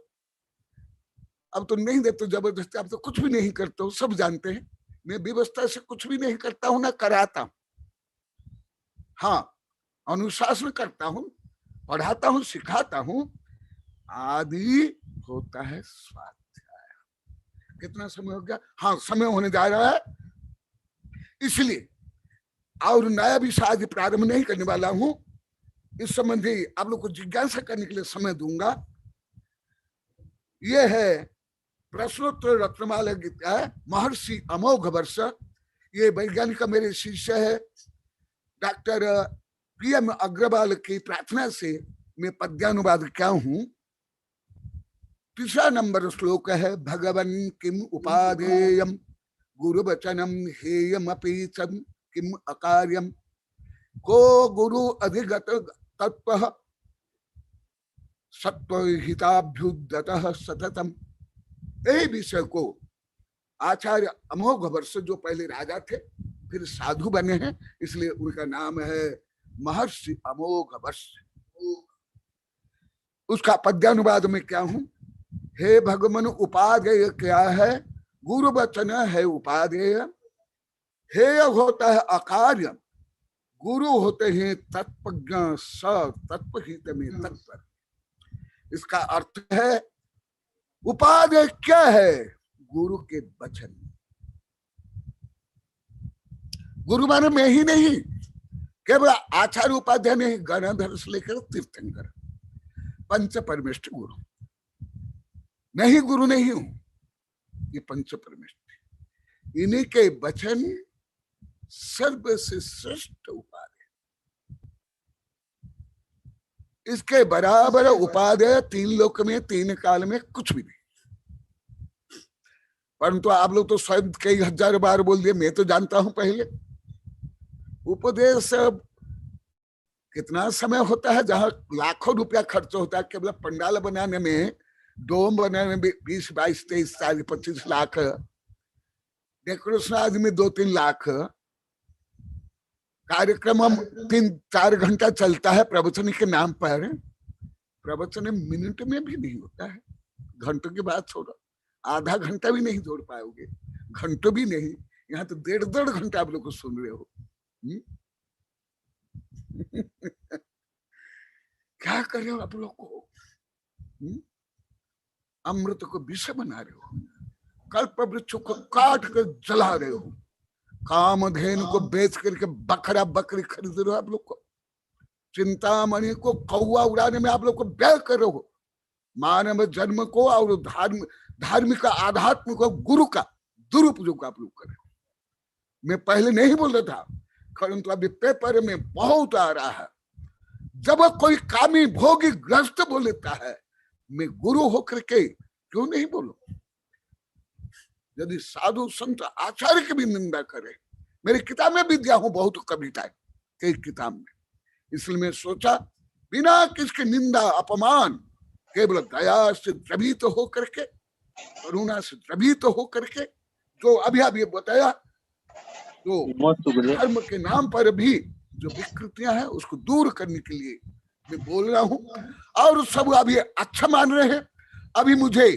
अब तो नहीं देते जबरदस्ती, आप तो कुछ भी नहीं करते हो, सब जानते हैं। मैं व्यवस्था से कुछ भी नहीं करता हूं, ना कराता हूं। हाँ, अनुशासन करता हूं, पढ़ाता हूं, सिखाता हूं, आदि होता है स्वाध्याय। कितना समय हो गया? हाँ, समय होने जा रहा है, इसलिए और नया भी शायद प्रारंभ नहीं करने वाला हूं। इस संबंधी आप लोग को जिज्ञासा करने के लिए समय दूंगा। यह है प्रश्नोत्तर रत्नमाला गीता है, महर्षि अमोघ वर्ष। ये वैज्ञानिक का मेरे शिष्य है डॉक्टर PM अग्रवाल की प्रार्थना से मैं पद्यानुवाद किया हूं। 3 नंबर श्लोक है, भगवन् किम उपादेयम गुरुवचनम हेयमपि च किम अकार्यम को गुरु अधिगत तत्व सत्वहिताभ्युद्यतः सततम। यही विषय को आचार्य अमोघ वर्ष, जो पहले राजा थे फिर साधु बने हैं, इसलिए उनका नाम है महर्षि अमोघ वर्ष। उसका पद्यानुवाद में क्या हूं, हे भगवान उपादेय क्या है, गुरु वचन है उपादेय, हेय होता है अकार्य, गुरु होते हैं तत्वज्ञ स तत्वहित में तत्पर। इसका अर्थ है उपादेय क्या है, गुरु के वचन। गुरु माने मैं ही नहीं, केवल आचार्य उपाध्याय नहीं, गणधर से लेकर तीर्थंकर, पंच परमेष्ठ गुरु। मैं ही गुरु नहीं हूं, ये पंच परमेष्ठ, इन्हीं के वचन सर्व से श्रेष्ठ उपादेय। इसके बराबर उपादेय 3 लोक में 3 काल में कुछ भी नहीं। परंतु आप लोग तो स्वयं कई हजार बार बोल दिए, मैं तो जानता हूं। पहले उपदेश कितना समय होता है, जहां लाखों रुपया खर्च होता है केवल पंडाल बनाने में, डोम बनाने में 20, 22, 23, 40, 25 लाख, डेकोरेशन आदि में 2-3 लाख, कार्यक्रम 3-4 घंटा चलता है प्रवचन के नाम पर। प्रवचन मिनट में भी नहीं होता है, घंटों की बात छोड़ो, आधा घंटा भी नहीं जोड़ पाओगे, घंटों भी नहीं। यहाँ तो 1.5 घंटा आप लोग को सुन रहे हो। क्या कर रहे हो आप लोग को? अमृत को विष बना रहे हो, कल्प वृक्ष को काट कर जला रहे हो, कामधेनु को बेच करके बकरा बकरी खरीद रहे हो आप लोग को, चिंतामणि को कौवा उड़ाने में आप लोग को व्यय कर रहे हो, मानव जन्म को और धार्मिक आध्यात्म को गुरु का दुरुपयोग आप लोग कर रहे हो। मैं पहले नहीं बोल रहा था, परंतु अभी पेपर में बहुत आ रहा है। जब कोई कामी भोगी ग्रस्त बोल लेता है, मैं गुरु होकर के क्यों नहीं बोलूं? यदि साधु संत आचार्य की भी निंदा करे, मेरी किताब में भी दिया हूं बहुत कविताएं कई किताब में, इसलिए मैं सोचा बिना किसकी निंदा अपमान, केवल दया से द्रवित होकर के, करुणा से द्रवित होकर के, जो अभी अभी बताया, तो धर्म के नाम पर भी जो विकृतियां हैं उसको दूर करने के लिए मैं बोल रहा हूं। और सब अभी अच्छा मान रहे हैं। अभी मुझे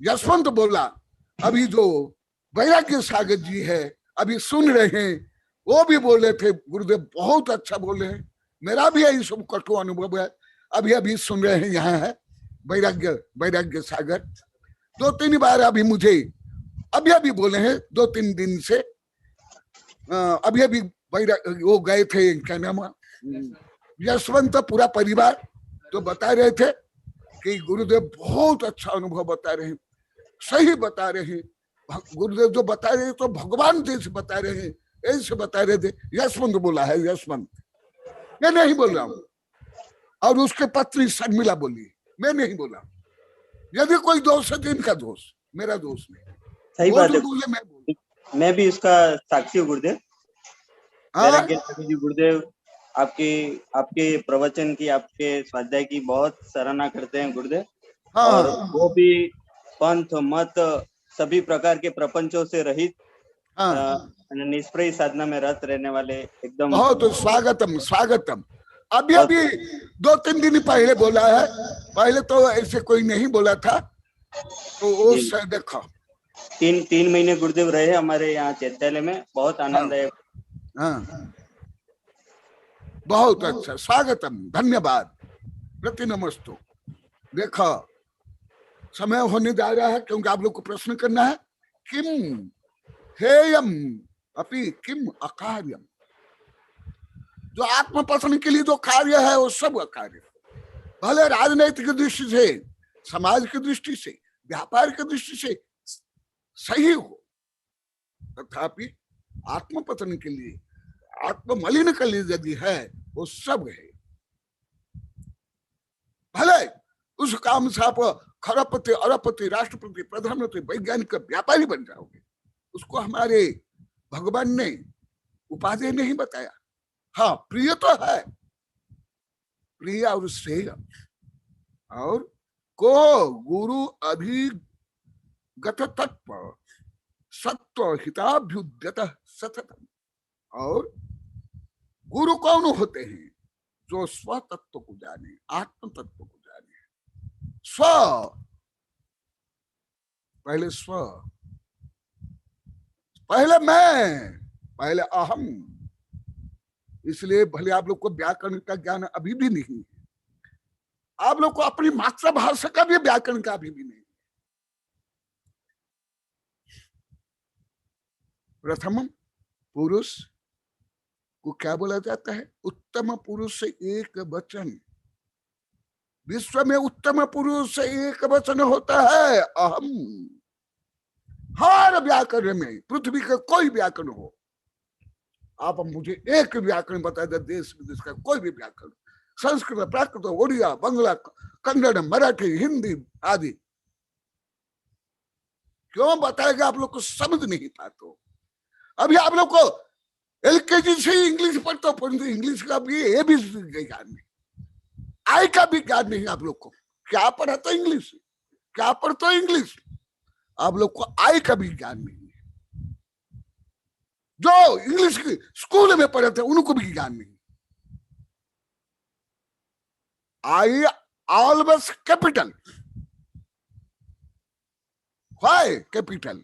यशवंत बोला, अभी जो वैराग्य सागर जी है अभी सुन रहे हैं, वो भी बोले थे गुरुदेव बहुत अच्छा बोले हैं। मेरा भी यही सब कटु अनुभव है। अभी अभी सुन रहे हैं, यहाँ है वैराग्य सागर। 2-3 बार अभी मुझे अभी अभी बोले हैं 2-3 दिन से, अभी अभी वो गए थे, क्या नाम, यशवंत, पूरा परिवार, तो बता रहे थे कि गुरुदेव बहुत अच्छा अनुभव बता रहे हैं, सही बता रहे हैं। गुरुदेव जो बता रहे हैं तो भगवान जैसे बता रहे हैं, ऐसे बता रहे थे। यशवंत बोला है, यशवंत, मैं नहीं बोल रहा हूं। और उसके पत्नी शर्मिला बोली, मैं नहीं बोला। यदि कोई दोष है तो इनका दोष, मेरा दोष नहीं। सही वो बात जो है, बोले मैं बोल, मैं भी उसका साक्षी हूँ गुरुदेव। वैराग्य स्वामी जी गुरुदेव आपके प्रवचन की, आपके स्वाध्याय की बहुत सराहना करते हैं गुरुदेव। और वो भी पंथ मत सभी प्रकार के प्रपंचों से रहित, निष्प्रय साधना में रत रहने वाले एकदम। बहुत स्वागतम स्वागतम। अभी अभी 2-3 दिन पहले बोला है, पहले तो ऐसे कोई नहीं बोला था। तो वो देखो 3 महीने गुरुदेव रहे हमारे यहाँ चैत्यालय में, बहुत आनंददायक। हाँ, बहुत अच्छा, स्वागतम, धन्यवाद, प्रति नमस्तु। देखो समय होने जा रहा है, क्योंकि आप लोग को प्रश्न करना है। किम हेयम अपि किम अकार्यम, जो आत्मपतन के लिए जो कार्य है वो सब अकार्य, भले राजनीतिक दृष्टि से, समाज की दृष्टि से, व्यापार की दृष्टि से सही हो, तथापि आत्मपतन के लिए, आत्ममलिन के लिए यदि है, वो सब है। भले उस काम से आप खरबपति, अरबपति, राष्ट्रपति, प्रधानमंत्री, वैज्ञानिक, व्यापारी बन जाओगे, उसको हमारे भगवान ने उपाधि नहीं बताया। हाँ, प्रिय तो है, प्रिय और श्रेय। और को गुरु अधिगत तत्व सत्व हिताभ्युद्यत सततम। और गुरु कौन होते हैं? जो स्व तत्व को जाने, आत्म तत्व को जाने। स्व, पहले स्व, पहले मैं, पहले अहम। इसलिए भले आप लोग को व्याकरण का ज्ञान अभी भी नहीं है, आप लोग को अपनी मातृभाषा का भी व्याकरण का अभी भी नहीं। प्रथम पुरुष को क्या बोला जाता है? उत्तम पुरुष से एक वचन। विश्व में उत्तम पुरुष से एक वचन होता है अहम। हर व्याकरण में, पृथ्वी का कोई व्याकरण हो, आप मुझे एक व्याकरण बता दे, देश विदेश का कोई भी व्याकरण, संस्कृत, प्राकृत, ओडिया, बंगला, कन्नड़, मराठी, हिंदी आदि, क्यों बताएगा? आप लोग को समझ नहीं पाते। अभी आप लोग को एलकेजी से इंग्लिश पढ़ते हो, परंतु इंग्लिश का भी ए भी ज्ञान नहीं, आई का भी ज्ञान नहीं आप लोग को। क्या पढ़ा तो इंग्लिश, क्या पढ़ते हो इंग्लिश, आप लोग को आई का भी ज्ञान नहीं है। जो इंग्लिश की स्कूल में पढ़े थे उनको भी ज्ञान नहीं। I always capital, why capital?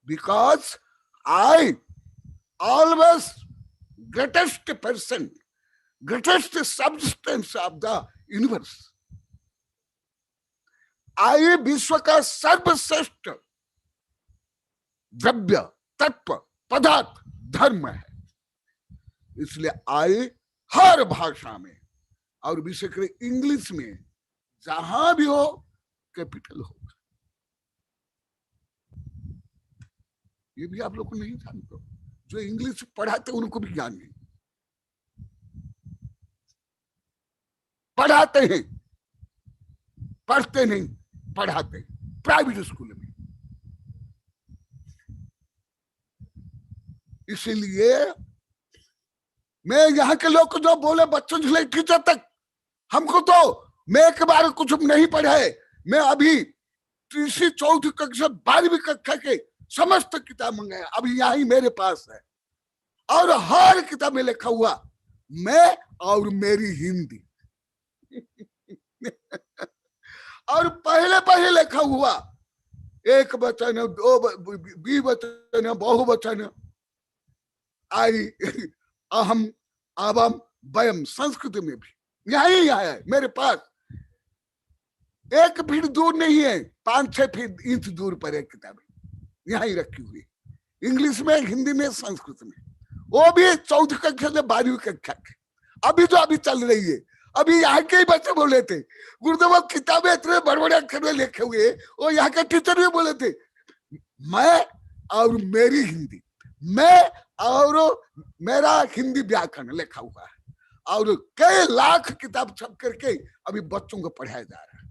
Because I always greatest person, greatest substance of the universe. I विश्व का सर्वश्रेष्ठ द्रव्य, तत्व, पदार्थ, धर्म है। इसलिए I हर भाषा में, और विशेषकर इंग्लिश में, जहां भी हो कैपिटल होगा। ये भी आप लोग को नहीं जानते। जो इंग्लिश पढ़ाते उनको भी ज्ञान नहीं। पढ़ाते हैं, पढ़ते नहीं, पढ़ाते हैं प्राइवेट स्कूल में। इसीलिए मैं यहाँ के लोग को जो बोले, बच्चों से लेकर टीचर तक, हमको तो, मैं एक बार कुछ नहीं पढ़े, मैं अभी तीसरी, चौथी कक्षा, 12वीं कक्षा के समस्त किताब मंगाया, अभी यही मेरे पास है। और हर किताब में लिखा हुआ मैं और मेरी हिंदी और पहले लिखा हुआ एक वचन, दो द्विवचन, बहुवचन, आई, अहम, अवम, वयम, संस्कृत में भी यही है मेरे पास। 1 फीट दूर नहीं है, 5-6 फीट इंच दूर पर एक किताब है। यहाँ ही रखी हुई, इंग्लिश में, हिंदी में, संस्कृत में, वो भी 14वीं कक्षा से 12वीं कक्षा के, अभी जो अभी चल रही है। अभी यहाँ के ही बच्चे बोले थे, गुरुदेव किताबें इतने बड़े बड़े अक्षर में लिखे हुए, और यहाँ के टीचर भी बोले थे, मैं और मेरी हिंदी, मैं और मेरा हिंदी व्याकरण लिखा हुआ है, और कई लाख किताब छप करके अभी बच्चों को पढ़ाया जा रहा है।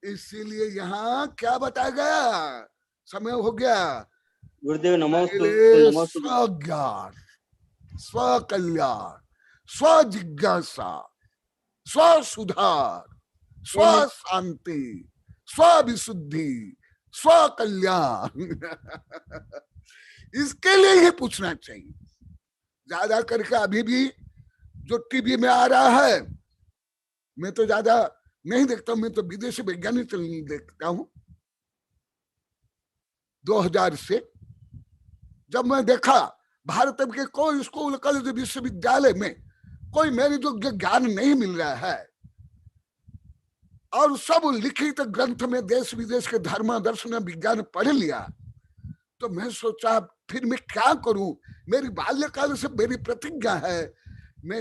इसीलिए यहाँ क्या बताया गया, समय हो गया, गुरुदेव नमोस्तु नमोस्तु। स्वज्ञान, स्वकल्याण, स्वजिज्ञासा, स्वसुधार, स्वशांति, स्वविशुद्धि, स्वकल्याण इसके लिए ही पूछना चाहिए। ज्यादा करके अभी भी जो टीवी में आ रहा है, मैं तो ज्यादा नहीं देखता हूं, मैं तो विदेशी वैज्ञानिक देखता हूं। 2000 से जब मैं देखा भारत के कोई स्कूल, कॉलेज, विश्वविद्यालय में कोई मेरे जो ज्ञान नहीं मिल रहा है, और सब लिखित ग्रंथ में देश विदेश के धर्म, दर्शन, विज्ञान पढ़ लिया, तो मैं सोचा फिर मैं क्या करूं। मेरी बाल्यकाल से मेरी प्रतिज्ञा है, मैं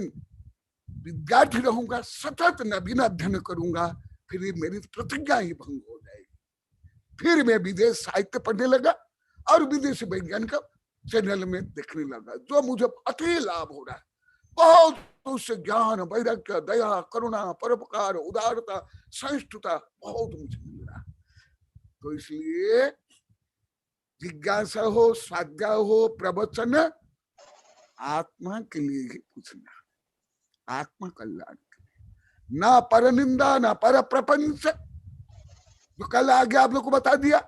विद्यार्थी रहूंगा, सतत नवीन अध्ययन करूंगा, फिर मेरी प्रतिज्ञा ही भंग हो जाएगी। फिर मैं विदेश साहित्य पढ़ने लगा और विदेशी वैज्ञानिक चैनल में देखने लगा, जो मुझे अति लाभ हो रहा है। बहुत उससे ज्ञान, वैराग्य, दया, करुणा, परोपकार, उदारता, सहिष्णुता बहुत मुझे मिल रहा है। तो इसलिए जिज्ञासा हो, स्वाध्याय हो, प्रवचन आत्मा के लिए ही पूछना, आत्मा कल्याण के लिए, ना पर निंदा, ना पर प्रपंच। जो कल आगे आप लोग को बता दिया,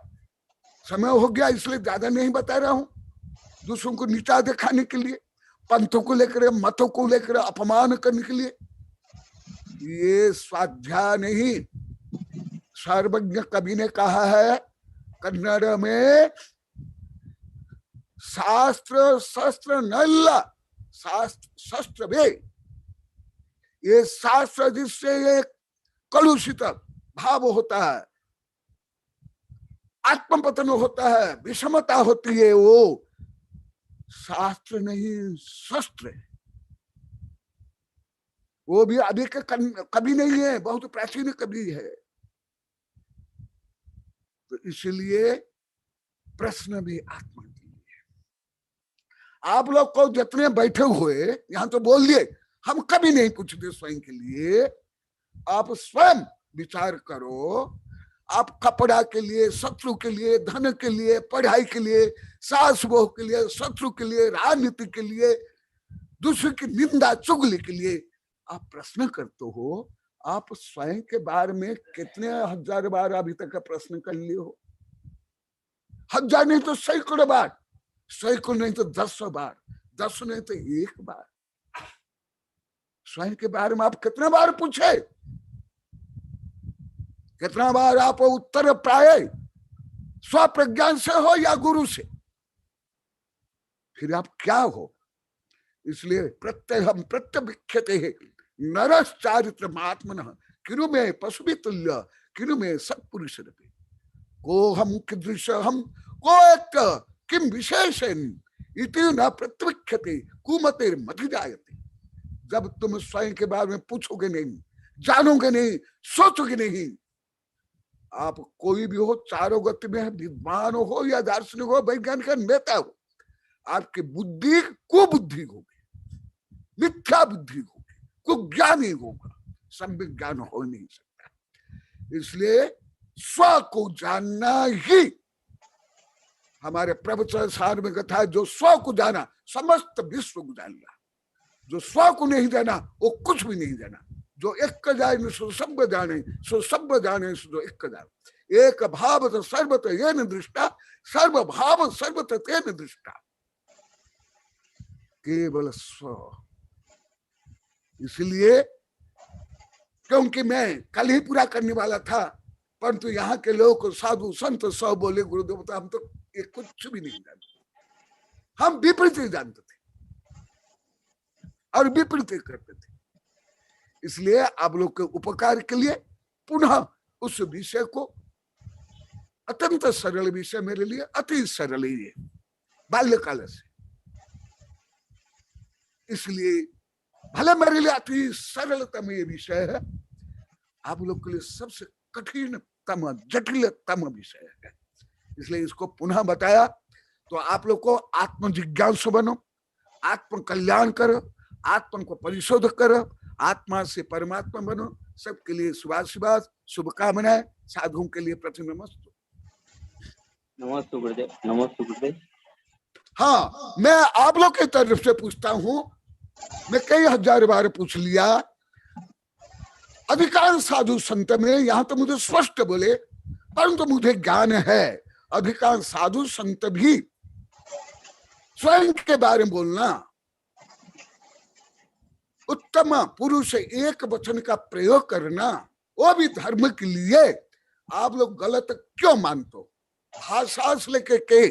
समय हो गया इसलिए ज्यादा नहीं बता रहा हूं, दूसरों को नीचा दिखाने के लिए, पंथों को लेकर, मतों को लेकर अपमान करने के लिए। ये स्वाध्याय नहीं। सर्वज्ञ कवि ने कहा है कन्नड़ में, शास्त्र शस्त्र नल्ला, शास्त्र शस्त्र वे, ये शास्त्र जिससे ये कलुषित भाव होता है, आत्मपतन होता है, विषमता होती है, वो शास्त्र नहीं शस्त्र है। वो भी अभी के कवि नहीं है, बहुत प्राचीन कवि है। तो इसलिए प्रश्न भी आत्मा के लिए। आप लोग को जितने बैठे हुए यहां तो बोल दिए, हम कभी नहीं पूछते स्वयं के लिए। आप स्वयं विचार करो, आप कपड़ा के लिए, शत्रु के लिए, धन के लिए, पढ़ाई के लिए, सास बहू के लिए, शत्रु के लिए, राजनीति के लिए, दूसरे की निंदा चुगली के लिए आप प्रश्न करते हो। आप स्वयं के बारे में कितने हजार बार अभी तक का प्रश्न कर लिए हो? हजार नहीं तो सैकड़ों बार, सैकड़ों नहीं तो 10 बार, 10 नहीं तो 1 बार। स्वयं के बारे में आप कितना बार पूछे, कितना बार आप उत्तर पाए, स्वप्रज्ञान से हो या गुरु से? फिर आप क्या हो? इसलिए प्रत्यहम प्रत्यभिख्यते है नरश्चारित्र आत्मनः किनु में पशुभि तुल्य किनु में सत्पुरुष रपे को हम कीदृश हम को किम विशेषण इति न प्रत्यभिख्यते कुमते मति जायते। जब तुम स्वयं के बारे में पूछोगे नहीं, जानोगे नहीं, सोचोगे नहीं, आप कोई भी हो, चारों गति में विद्वान हो या दार्शनिक हो, वैज्ञानिक नेता हो, आपकी बुद्धि कुबुद्धि होगी, मिथ्या बुद्धि होगी, कुज्ञानी होगा, सम्यक ज्ञान हो नहीं सकता। इसलिए स्व को जानना ही हमारे प्रवचन सार में कथा है। जो स्व को जाना समस्त विश्व को जान लिया, जो स्व को नहीं जाना वो कुछ भी नहीं जाना। जो एक जाने सो सब जाने, सो सब जाने सो एक जाने। एक भाव सर्वत येन दृष्टा, सर्व भाव सर्वत तेन दृष्टा, केवल स्व। इसलिए क्योंकि मैं कल ही पूरा करने वाला था, परंतु यहाँ के लोग साधु संत सब बोले गुरुदेव तो हम तो ये कुछ भी नहीं जानते, हम विपरीत ही जानते थे और विपरीत करते थे। इसलिए आप लोग के उपकार के लिए पुनः उस विषय को अत्यंत सरल विषय मेरे लिए, अति सरल ही है बाल्यकाल से। इसलिए भले मेरे लिए अति सरलतम ये विषय है, आप लोग के लिए सबसे कठिनतम जटिलतम विषय है। इसलिए इसको पुनः बताया। तो आप लोग को आत्म जिज्ञासु बनो, आत्म कल्याण करो, आत्मा को परिशोध करो, आत्मा से परमात्मा बनो। सबके लिए शुभाशीर्वाद, शुभकामनाएं। साधुओं के लिए प्रति नमस्ते। नमस्ते गुरुदेव, नमस्ते गुरुदेव। हाँ, मैं आप लोग की तरफ से पूछता हूं, मैं कई हजार बार पूछ लिया। अधिकांश साधु संत में यहां तो मुझे स्पष्ट बोले, परंतु मुझे ज्ञान है अधिकांश साधु संत भी स्वयं के बारे में बोलना, उत्तम पुरुष एक वचन का प्रयोग करना, वो भी धर्म के लिए, आप लोग गलत क्यों मानते हो? भाषा से लेके के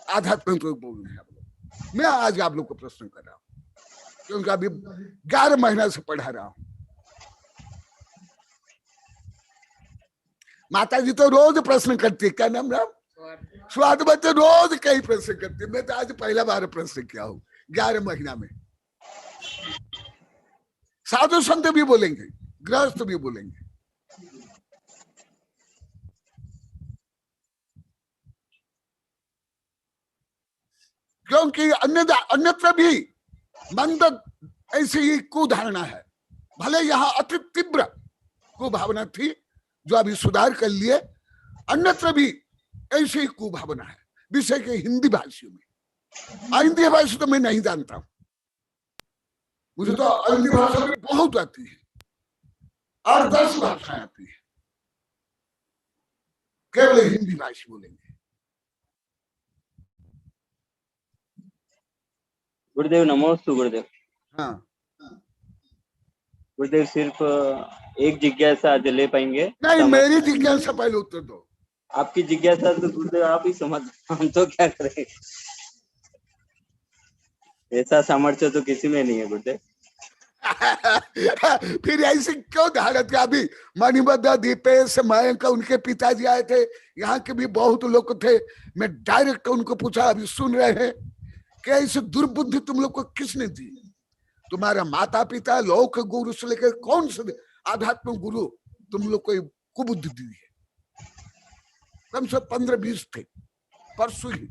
आध्यात्मिक बोल रहे हैं आप लोग। मैं आज आप लोग को प्रश्न कर रहा हूं, क्योंकि अभी 11 महीना से पढ़ा रहा हूं। माता जी तो रोज प्रश्न करती है, क्या नाम राम? स्वाद बच्चे रोज कई प्रश्न करती है। मैं तो आज पहला बार प्रश्न किया हूं 11 महीना में। साधु संत भी बोलेंगे, गृहस्थ भी बोलेंगे। क्योंकि अन्यत्र भी मंद ऐसी ही कुधारणा है। भले यहाँ अति तीव्र कुभावना थी जो अभी सुधार कर लिए, अन्यत्र भी ऐसी ही कुभावना है विषय के हिंदी भाषियों में। हिंदी भाषा तो मैं नहीं जानता हूं, मुझे तो हिंदी भाषा में बहुत आती है, 8-10 भाषाएं आती है, केवल हिंदी भाषी बोलेंगे। गुरुदेव नमस्ते गुरुदेव। हाँ गुरुदेव, सिर्फ एक जिज्ञासा आज ले पाएंगे? नहीं, मेरी जिज्ञासा पहले उत्तर दो। आपकी जिज्ञासा तो गुरुदेव आप ही समझ, हम तो क्या करें, ऐसा सामर्थ्य तो किसी में नहीं है गुरुदेव। फिर ऐसे क्यों धारत का? अभी मणिबद्ध दीपेश मयंक उनके पिताजी आए थे, यहाँ के भी बहुत लोग थे। मैं डायरेक्ट उनको पूछा, अभी सुन रहे हैं, क्या ऐसे दुर्बुद्धि तुम लोग को किसने दी? तुम्हारा माता पिता, लोक गुरु से लेकर कौन से आध्यात्मिक गुरु तुम लोग को कुबुद्धि दी है? कम से 15-20 थे, परसों ही।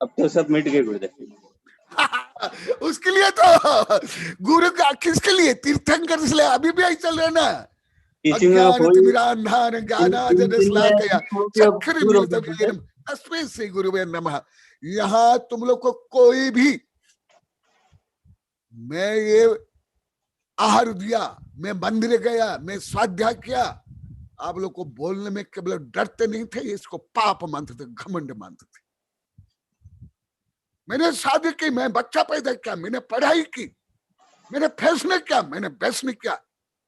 अब तो सब मिट गए गुरुदेव। उसके लिए तो गुरु का, किसके लिए? तीर्थंकर, इसलिए अभी भी आई चल रहे ना। तस्मै गुरुवे नमः। यहाँ तुम लोग को कोई भी, मैं ये आहार दिया, मैं मंदिर गया, मैं स्वाध्याय किया, आप लोग को बोलने में केवल डरते नहीं थे, इसको पाप मानते थे, घमंड मानते थे। मैंने शादी की, मैं बच्चा पैदा किया, मैंने पढ़ाई की, मैंने फैसले किया, मैंने बहस नहीं किया,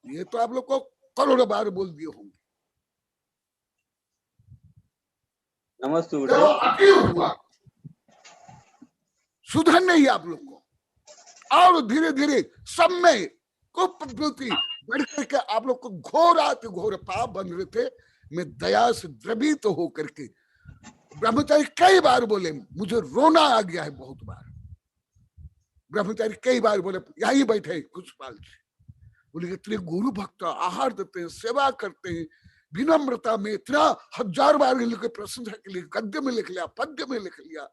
ये तो आप लोग को करोड़ों बार बोल दिए होंगे। नमस्ते हुआ सुधर नहीं आप लोग को, और धीरे धीरे सब में कुप्रवृत्ति बढ़ करके आप लोग को घोर पाप बन रहे थे। मैं दया से द्रवित होकर के, ब्रह्मचारी कई बार बोले, मुझे रोना आ गया है बहुत बार। ब्रह्मचारी कई बार बोले, यही बैठे कुछ पाल जी, बोले इतने गुरु भक्त आहार देते हैं, सेवा करते हैं, विनम्रता में इतना 1000 बार लिखे, प्रशंसा के लिए गद्य में लिख लिया, पद्य में लिख लिया,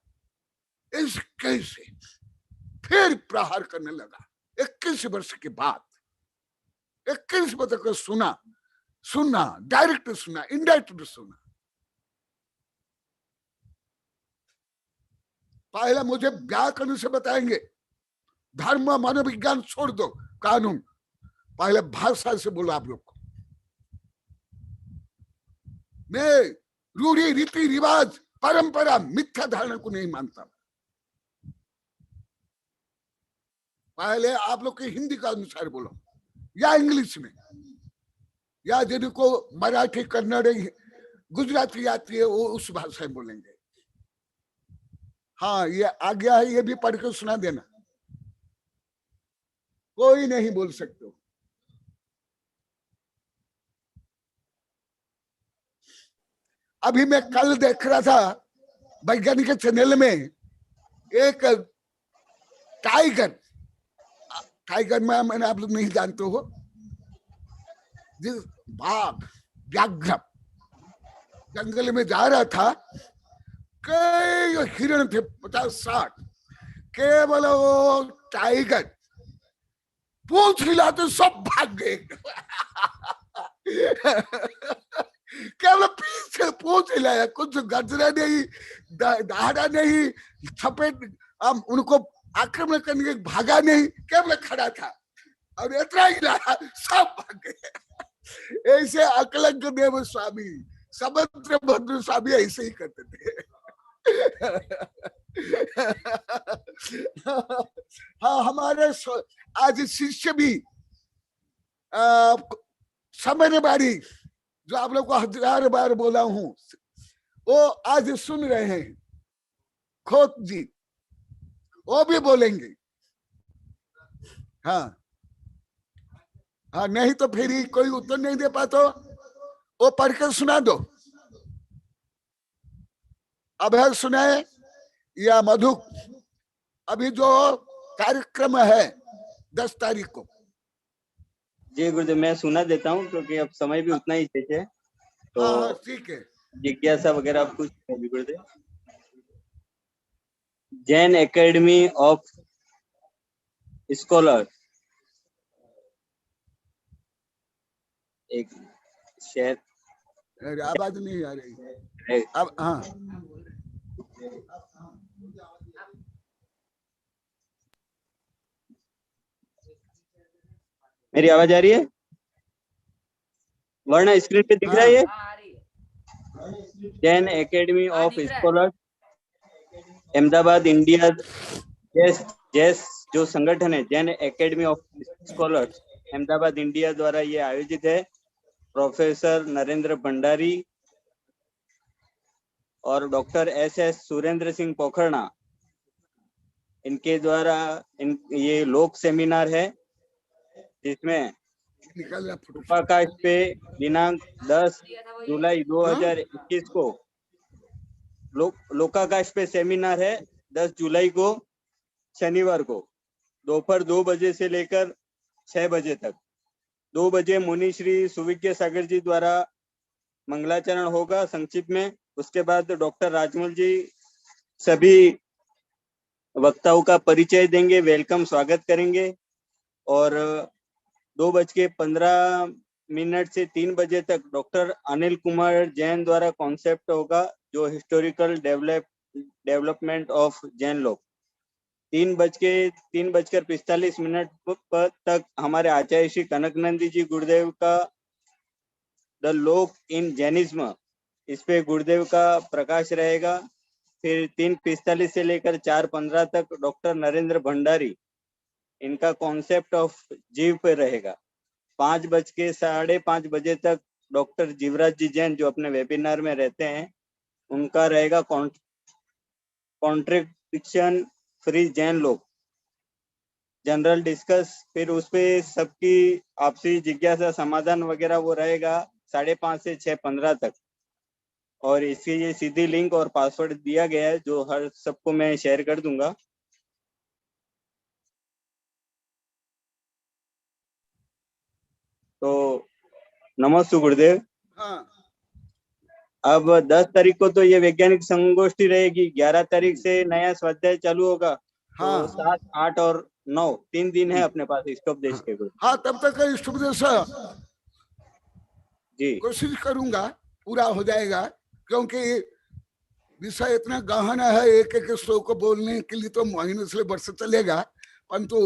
इस कैसे फिर प्रहार करने लगा। 21 वर्ष के बाद, 21 वर्ष को सुना, डायरेक्ट सुना, इनडायरेक्ट सुना। पहले मुझे व्याकरण से बताएंगे, धर्म मनोविज्ञान छोड़ दो, कानून, पहले भाषा से बोलो आप लोग को। मैं रूढ़ी, रीति रिवाज, परंपरा, मिथ्या धारणा को नहीं मानता। पहले आप लोग के हिंदी का अनुसार बोलो, या इंग्लिश में, या जिनको मराठी, कन्नड़, गुजराती आती है वो उस भाषा में बोलेंगे। हाँ, ये आ गया है, ये भी पढ़ के सुना देना, कोई नहीं बोल सकते हो। अभी मैं कल देख रहा था वैज्ञानिक चैनल में, एक टाइगर मैंने आप लोग नहीं जानते हो, जिस बाघ व्याघ्र जंगल में जा रहा था, कई हिरण थे 50-60, केवल वो टाइगर पूंछ हिलाते सब भाग गए। केवल पीछे पूंछ हिलाया, कुछ गजरा नहीं, दहाड़ा नहीं, छपेट उनको आक्रमण करने के भागा नहीं, केवल खड़ा था और इतना हिलाया सब भाग गए। ऐसे अकलंक देव स्वामी समुद्र भद्र स्वामी ऐसे ही करते थे। हाँ, हमारे आज शिष्य भी समय बारी, जो आप लोग को 1000 बार बोला हूं, वो आज सुन रहे हैं। खोत जी वो भी बोलेंगे। हाँ हाँ, नहीं तो फिर कोई उत्तर नहीं दे पाते, वो पढ़ कर सुना दो। अभय सुनाए या मधु? अभी जो कार्यक्रम है 10 तारीख को। जी गुरुदेव, मैं सुना देता हूँ क्योंकि अब समय भी उतना ही है, तो हाँ ठीक है। जिज्ञासा वगैरह आप कुछ गुरुदेव। जैन एकेडमी ऑफ स्कॉलर, एक शेयर, आवाज नहीं आ रही अब। हाँ, मेरी आवाज आ रही है? वरना स्क्रीन पे दिख रहा है ये? Jain academy of scholar Ahmedabad India, जैस जो संगठन है Jain academy of scholars Ahmedabad India द्वारा ये आयोजित है। प्रोफेसर नरेंद्र भंडारी और डॉक्टर एस सुरेंद्र सिंह पोखरना, इनके द्वारा ये लोक सेमिनार है, जिसमें लोकाकाश पे दिनांक 10 जुलाई 2021 को लोकाकाश पे सेमिनार है। 10 जुलाई को शनिवार को दोपहर 2 बजे से लेकर 6 बजे तक। 2 बजे मुनि श्री सुविज्ञ सागर जी द्वारा मंगलाचरण होगा संक्षिप्त में। उसके बाद डॉक्टर राजमल जी सभी वक्ताओं का परिचय देंगे, वेलकम स्वागत करेंगे। और 2:15 से 3 बजे तक डॉक्टर अनिल कुमार जैन द्वारा कॉन्सेप्ट होगा, जो हिस्टोरिकल डेवलपमेंट ऑफ जैन लोग। 3:45 तक हमारे आचार्य श्री कनकनंदी जी गुरुदेव का द लोक इन जैनिज्म, इस पे गुरुदेव का प्रकाश रहेगा। फिर 3:45 से लेकर 4:15 तक डॉक्टर नरेंद्र भंडारी, इनका कॉन्सेप्ट ऑफ जीव पे रहेगा। 5:30 बजे तक डॉक्टर जीवराज जी जैन, जो अपने वेबिनार में रहते हैं, उनका रहेगा कॉन्ट्रडिक्शन फ्री जैन लोग, जनरल डिस्कस। फिर उसपे सबकी आपसी जिज्ञासा समाधान वगैरह वो रहेगा 5:30 से 6:15 तक। और इसकी ये सीधी लिंक और पासवर्ड दिया गया है, जो हर सबको मैं शेयर कर दूंगा। तो नमस्ते गुरुदेव। हाँ, अब 10 तारीख को तो ये वैज्ञानिक संगोष्ठी रहेगी। 11 तारीख से नया स्वाध्याय चालू होगा। हाँ, तो 7, 8 और 9 3 दिन है अपने पास इष्टोपदेश के। हाँ, तब तक इष्टोपदेश जी कोशिश करूंगा पूरा हो जाएगा, क्योंकि विषय इतना गहन है, एक एक श्लोक को बोलने के लिए तो महीनों से वर्ष चलेगा, परंतु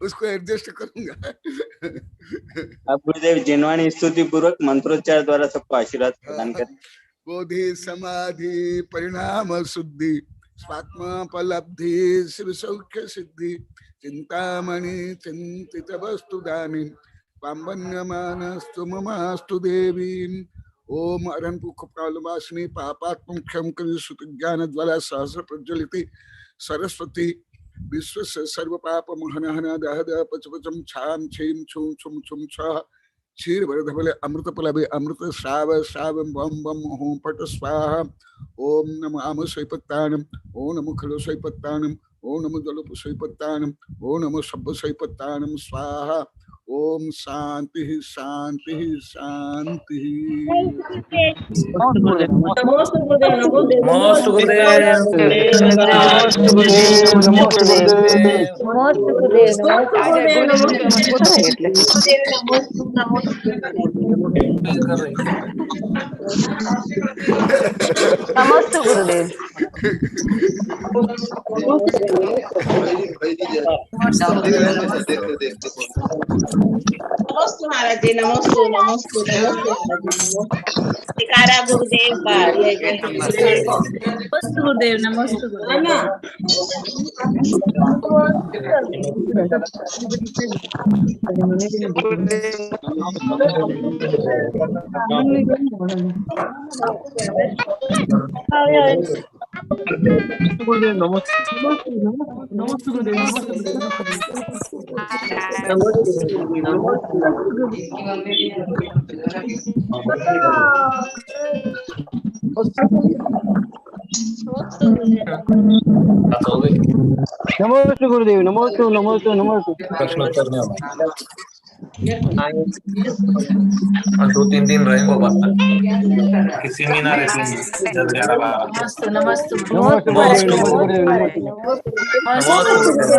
उसको एडजस्ट करूंगा। अब गुरुदेव जिनवाणी स्तुति पूर्वक मंत्रोच्चार द्वारा सबको आशीर्वाद प्रदान करें। बोधि समाधि परिणाम शुद्धि स्वात्मोपलब्धि शिव सौख्य सिद्धि चिंतामणि चिंतित वस्तु दानी पाम्बन्यमानस्तु ममास्तु देवी। ओम अरण्पुख कालवासिनी पापात्म क्षम कर सुत ज्ञान ज्वाला सहस्र प्रज्वलित सरस्वती विश्व सर्व पाप महनहन दह दह पच पचम छाम छीम छुम छुम छुम छ क्षीर वरधबले अमृत प्लवे अमृत श्राव श्राव बम बम ओम पट स्वाहा ओम नमः आम सैपत्तानम ओम नमः खलो सैपत्तानम ओम नमः जलप सैपत्तानम ओम नमः सब्ब सैपत्तानम स्वाहा ओम शांति शांति शांति। नमस्ते गुरुदेव, नमस्ते गुरुदेव, नमस्ते नमस्ते गुरुदेव, नमस्ते गुरुदेव, नमस्ते गुरुदेव। नमस्ते महाराज जी, नमस्ते नमस्ते नमस्ते गुरुदेव का नमस्ते गुरुदेव, नमस्ते गुरुदेव, नमस्ते गुरुदेव, नमस्ते गुरुदेव, नमस्ते नमस्ते नमस्ते। प्रश्न करने और 2-3 दिन रहेंगे बाहर किसी मीनार है 10-11-12। नमस्ते नमस्ते नमस्ते गुरुदेव, नमस्ते गुरुदेव,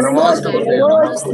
नमस्ते गुरुदेव, नमस्ते।